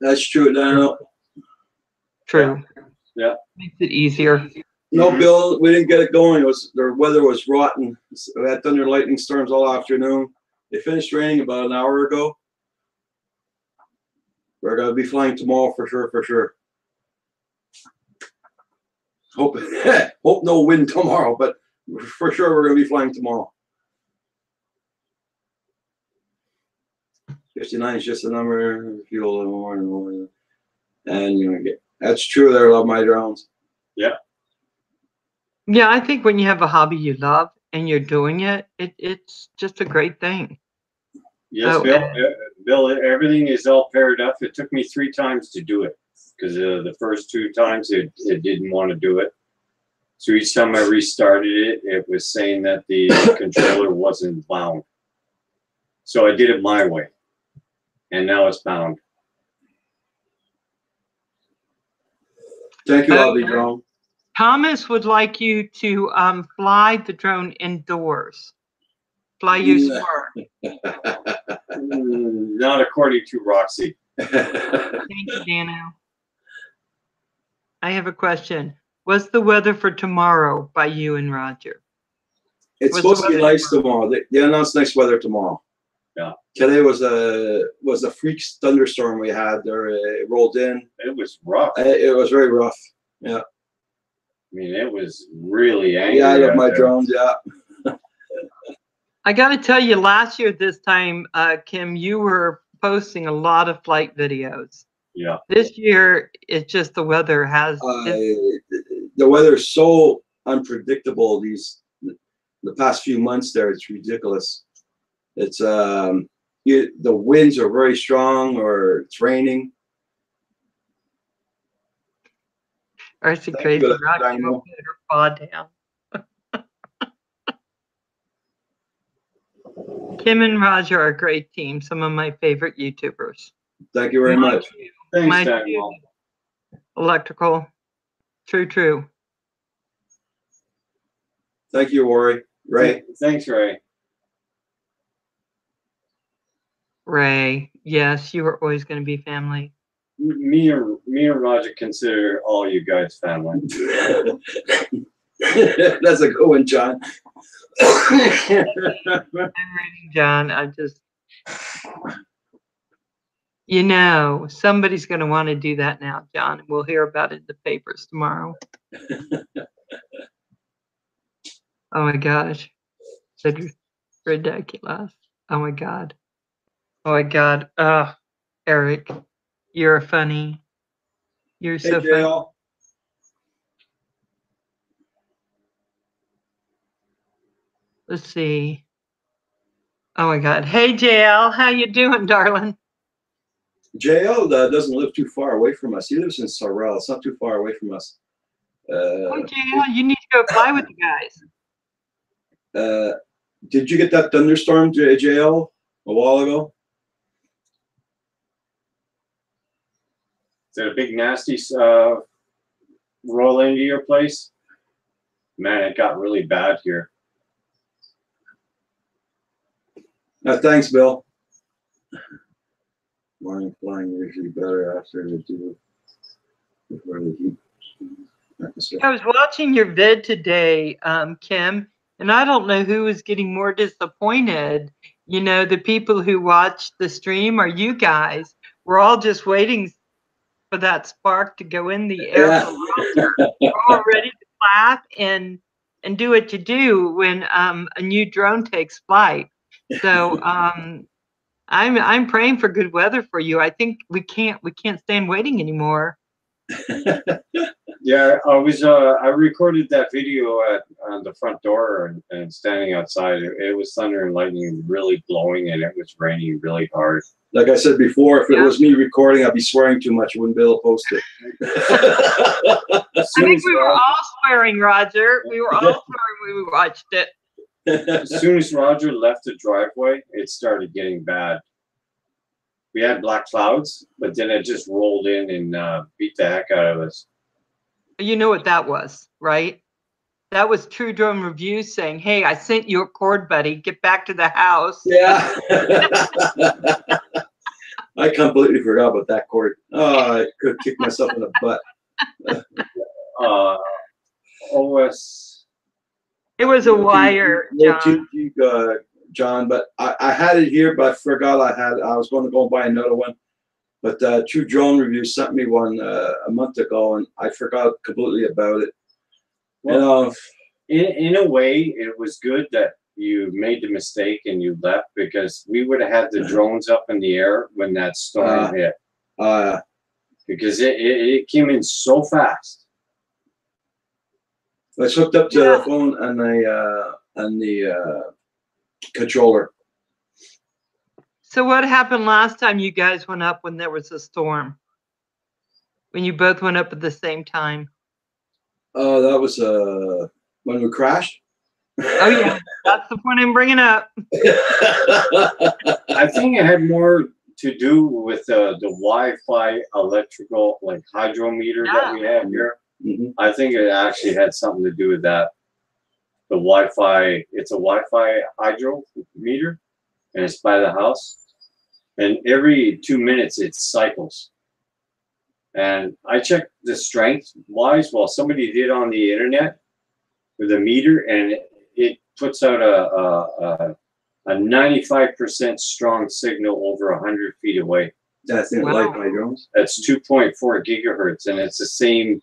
That's true, Daniel. True. Yeah. Makes it easier. No, Bill, we didn't get it going. The weather was rotten. We had thunder and lightning storms all afternoon. It finished raining about an hour ago. We're going to be flying tomorrow for sure. Hope no wind tomorrow, but for sure we're going to be flying tomorrow. 59 is just a number. Fuel a little more and more. And you're going to get, that's true there, love my drones. Yeah. Yeah, I think when you have a hobby you love and you're doing it, it's just a great thing. Yes, So, Bill, everything is all paired up. It took me 3 times to do it because the first 2 times it didn't want to do it. So each time I restarted it, it was saying that the controller wasn't bound. So I did it my way, and now it's bound. Thank you, Hobby Drone. Thomas would like you to fly the drone indoors. Fly you smart. Not according to Roxy. Thank you, Dano. I have a question. What's the weather for tomorrow by you and Roger? It's supposed to be nice tomorrow. They announced nice weather tomorrow. Yeah. Today was a freak thunderstorm we had there. It rolled in. It was rough. It was very rough. Yeah. I mean, it was really angry. Yeah, I love my drones. Yeah. I got to tell you, last year this time, Kim, you were posting a lot of flight videos. Yeah. This year, it's just the weather has. The weather is so unpredictable. The past few months there, it's ridiculous. It's the winds are very strong, or it's raining. Or it's a crazy rock. Paw down. Kim and Roger are a great team. Some of my favorite YouTubers. Thank you very much. Thanks, Daniel. Electrical. True. Thank you, Ray. Thanks, Ray. Ray, yes, you were always going to be family. Me and Roger consider all you guys family. That's a good one, John. I'm reading, John. Somebody's going to want to do that now, John, and we'll hear about it in the papers tomorrow. Oh my gosh. It's ridiculous. Oh my God. Eric, you're funny. You're so funny. Let's see. Oh my God. Hey, JL, how you doing, darling? JL doesn't live too far away from us. He lives in Sorel. It's not too far away from us. Oh, JL, you need to go fly with the guys. Did you get that thunderstorm, JL, a while ago? Is that a big nasty roll into your place? Man, it got really bad here. Thanks, Bill. Morning flying usually better after the do before the heat. I was watching your vid today, Kim, and I don't know who is getting more disappointed, You know, the people who watch the stream are you guys. We're all just waiting for that spark to go in the air. Yeah. For Roger. We're all ready to clap and do what you do when a new drone takes flight. So I'm praying for good weather for you. I think we can't stand waiting anymore. Yeah, I recorded that video on the front door and standing outside. It was thunder and lightning really blowing, and it was raining really hard. Like I said before, if it was me recording, I'd be swearing too much. I wouldn't be able to post it. I think we were all swearing, Roger. We were all swearing when we watched it. As soon as Roger left the driveway, it started getting bad. We had black clouds, but then it just rolled in and beat the heck out of us. You know what that was, right? That was True Drone Review saying, "Hey, I sent you a cord, buddy. Get back to the house." Yeah. I completely forgot about that cord. Oh, I could kick myself in the butt. OS. It was a wire, John. John, but I had it here, but I forgot I was going to go and buy another one. But True Drone Review sent me one a month ago, and I forgot completely about it. Well, in a way, it was good that you made the mistake and you left, because we would have had the drones up in the air when that storm hit. Because it came in so fast. I was hooked up to the phone and the controller. So what happened last time you guys went up when there was a storm? When you both went up at the same time? Oh, that was when we crashed. Oh yeah, that's the point I'm bringing up. I think it had more to do with the Wi-Fi electrical, like hydrometer that we have here. Mm-hmm. I think it actually had something to do with that. The Wi-Fi, it's a Wi-Fi hydrometer, and it's by the house. And every 2 minutes it cycles. And I checked the strength wise. Well, somebody did on the internet with a meter, and it puts out a 95% strong signal over 100 feet away. That's in Wow. like my drones. That's 2.4 gigahertz, and it's the same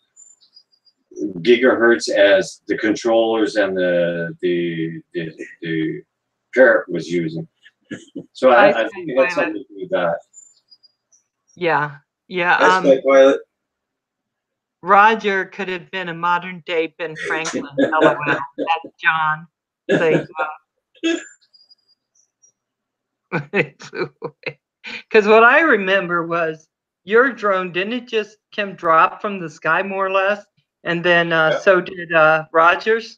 gigahertz as the controllers and the Parrot was using. So I think it had something to do with that. Yeah, yeah. That's my pilot. Roger could have been a modern day Ben Franklin. LOL. That's John. Because what I remember was your drone, didn't it just come drop from the sky more or less? And then so did Roger's?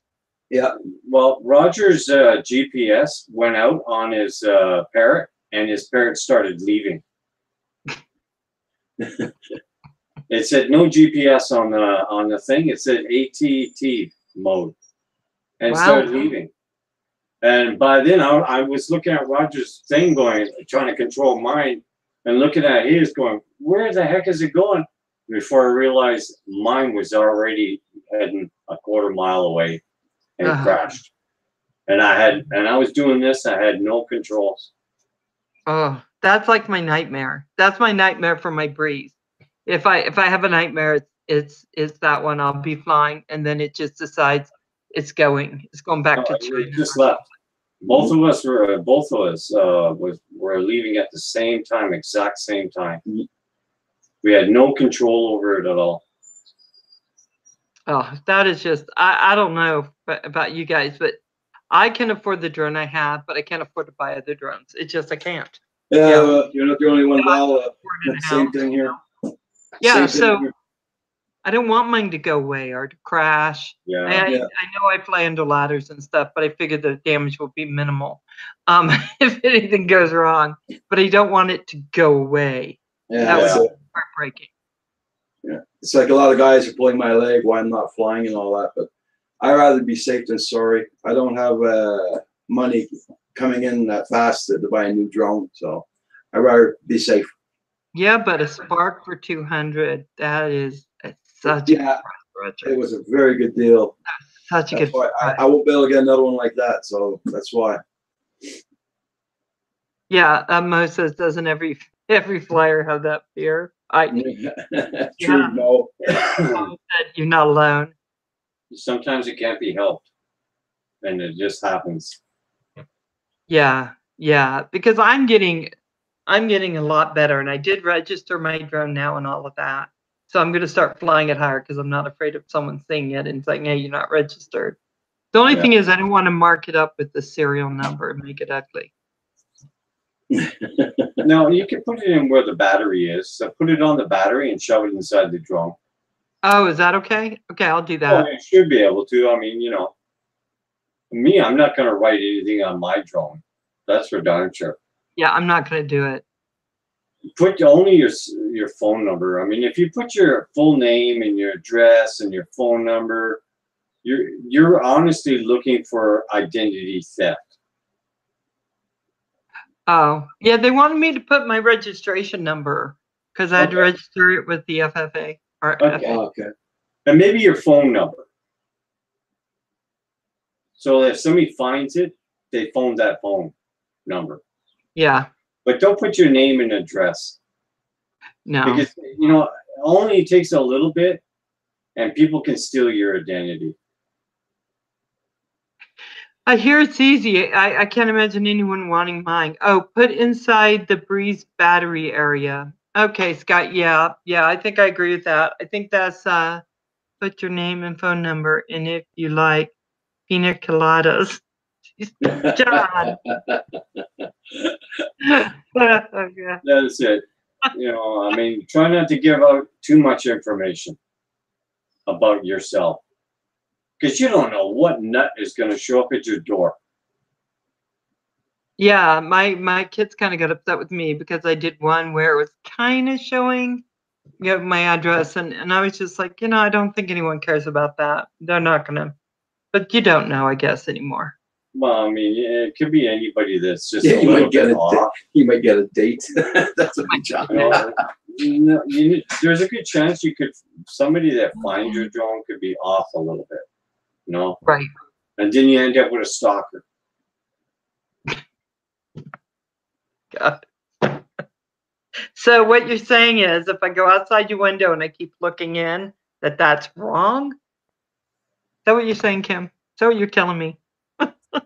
Yeah. Well, Roger's GPS went out on his Parrot, and his Parrot started leaving. It said no GPS on the thing. It said ATT mode, and started leaving. And by then, I was looking at Roger's thing, trying to control mine, and looking at his, going, where the heck is it going? Before I realized mine was already heading a quarter mile away, and it crashed. And I was doing this. I had no controls. Oh, that's like my nightmare. That's my nightmare for my Breeze. If I have a nightmare, it's that one. I'll be flying, and then it just decides it's going back to China. It just left. Both of us were leaving at the same time, exact same time. We had no control over it at all. Oh, that is just, I don't know about you guys, but I can afford the drone I have, but I can't afford to buy other drones. It's just, I can't. Yeah. You're not the only one, Val. Same thing here. Yeah, so I don't want mine to go away or to crash. Yeah. I know I fly under ladders and stuff, but I figure the damage will be minimal if anything goes wrong. But I don't want it to go away. Yeah. That was heartbreaking. Yeah. It's like a lot of guys are pulling my leg why I'm not flying and all that, but I'd rather be safe than sorry. I don't have money coming in that fast to buy a new drone, so I'd rather be safe. Yeah, but a Spark for 200, that is such a good price. It was a very good deal. Such a good price. I won't be able to get another one like that, so that's why. Yeah, Mo says, doesn't every flyer have that fear? True, no. Mo said, you're not alone. Sometimes it can't be helped, and it just happens. Yeah, because I'm getting a lot better, and I did register my drone now and all of that. So I'm going to start flying it higher because I'm not afraid of someone seeing it and saying, "Hey, you're not registered." The only thing is, I don't want to mark it up with the serial number and make it ugly. No, you can put it in where the battery is. So put it on the battery and shove it inside the drone. Oh, is that okay? Okay, I'll do that. Oh, you should be able to. I mean, me, I'm not going to write anything on my drone. That's for darn sure. Yeah, I'm not going to do it. Put only your phone number. I mean, if you put your full name and your address and your phone number, you're honestly looking for identity theft. Oh, yeah, they wanted me to put my registration number because I had to register it with the FFA. Okay. And maybe your phone number. So if somebody finds it, they phone that phone number. Yeah. But don't put your name and address. No. Because, only takes a little bit and people can steal your identity. I hear it's easy. I can't imagine anyone wanting mine. Oh, put inside the Breeze battery area. Okay, Scott. Yeah, I think I agree with that. I think that's put your name and phone number, and if you like pina coladas. John. Okay. That's it. I mean, try not to give out too much information about yourself. Because you don't know what nut is going to show up at your door. Yeah, my kids kind of got upset with me because I did one where it was kind of showing my address, and I was just like, I don't think anyone cares about that. They're not going to. But you don't know, I guess, anymore. Well, I mean, it could be anybody that's just you might get a date. That's a big job. There's a good chance somebody that finds your drone could be off a little bit. Right. And then you end up with a stalker. God. So what you're saying is, if I go outside your window and I keep looking in, that's wrong? Is that what you're saying, Kim? Is that what you're telling me?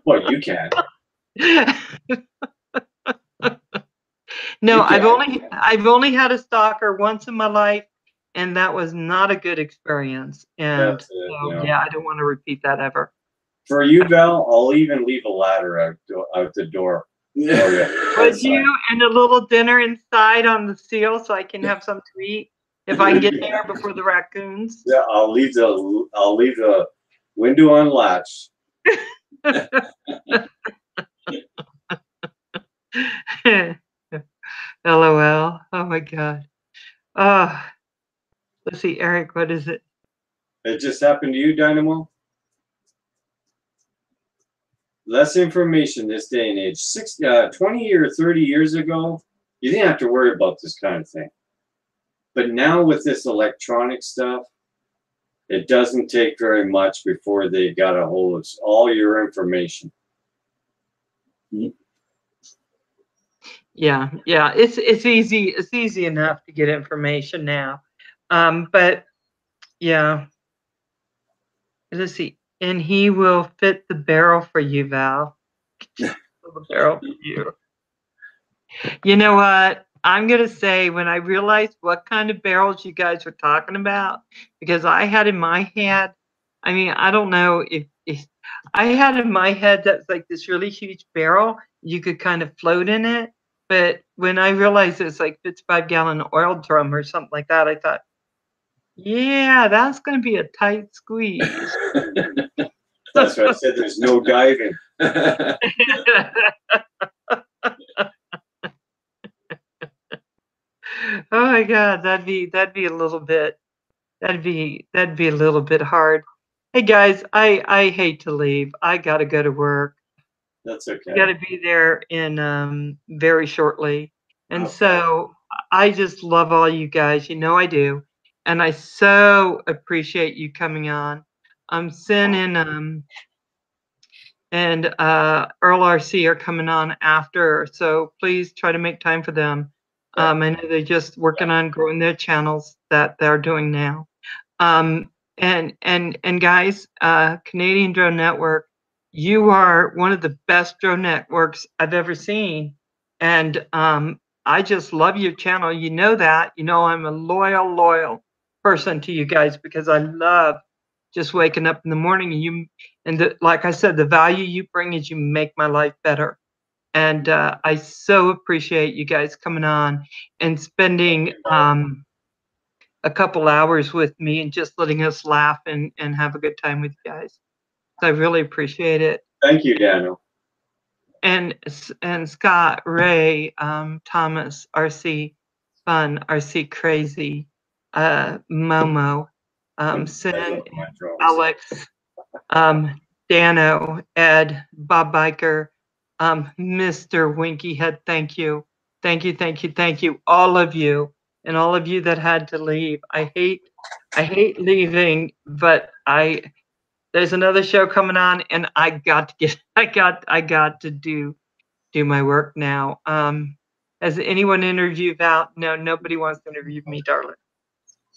Well, you can. No, I've only had a stalker once in my life, and that was not a good experience. And yeah, I don't want to repeat that ever. For you, Val, I'll even leave a ladder out the door. Would you, and a little dinner inside on the seal so I can have something to eat if I can get there before the raccoons? Yeah, I'll leave the window unlatched. LOL. Oh my God. Let's see, Eric, what is it? It just happened to you, Dynamo? Less information this day and age. 20 or 30 years ago, you didn't have to worry about this kind of thing. But now with this electronic stuff, it doesn't take very much before they got a hold of all your information. Yeah, it's easy. It's easy enough to get information now. But yeah, let's see. And he will fit the barrel for you, Val. The barrel for you. You know what? I'm going to say, when I realized what kind of barrels you guys were talking about, because I had in my head, I mean, I don't know if I had in my head that was like this really huge barrel, you could kind of float in it. But when I realized it's like 55-gallon oil drum or something like that, I thought, yeah, that's going to be a tight squeeze. That's why I said there's no diving. Oh my God, that'd be a little bit, that'd be a little bit hard. Hey guys, I hate to leave. I got to go to work. That's okay. Got to be there in very shortly. And so I just love all you guys. I do. And I so appreciate you coming on. I'm sending and Earl RC are coming on after. So please try to make time for them. I know they're just working on growing their channels that they're doing now. And guys, Canadian Drone Network, you are one of the best drone networks I've ever seen. And I just love your channel. You know that. You know I'm a loyal person to you guys because I love just waking up in the morning and like I said, the value you bring is you make my life better. And I so appreciate you guys coming on and spending a couple hours with me and just letting us laugh and have a good time with you guys. So I really appreciate it. Thank you, Daniel. And Scott, Ray, Thomas, RC Fun, RC Crazy, Momo, Sin, Alex, Dano, Ed, Bob Biker, Mr. Winky Head, thank you. Thank you, all of you, and all of you that had to leave. I hate leaving, but there's another show coming on, and I got to do my work now. Has anyone interviewed Val? No, nobody wants to interview me, darling.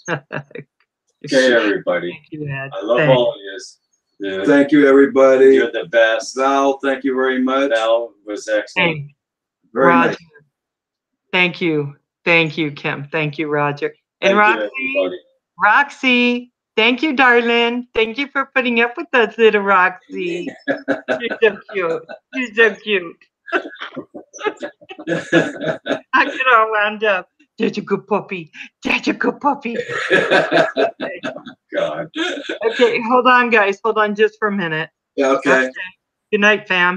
Okay, everybody. Thank you, Ed. I love all of you. Yeah. Thank you, everybody. You're the best. Val, thank you very much. Val was excellent. Hey, Very Roger. nice. Thank you, Kim. Thank you, Roger. And Thank you, Roxy, thank you, darling. Thank you for putting up with us, little Roxy. You're so cute. You're so cute. I get all wound up. That's a good puppy. That's a good puppy. God. Okay, hold on, guys. Hold on just for a minute. Yeah, okay. Good night, fam.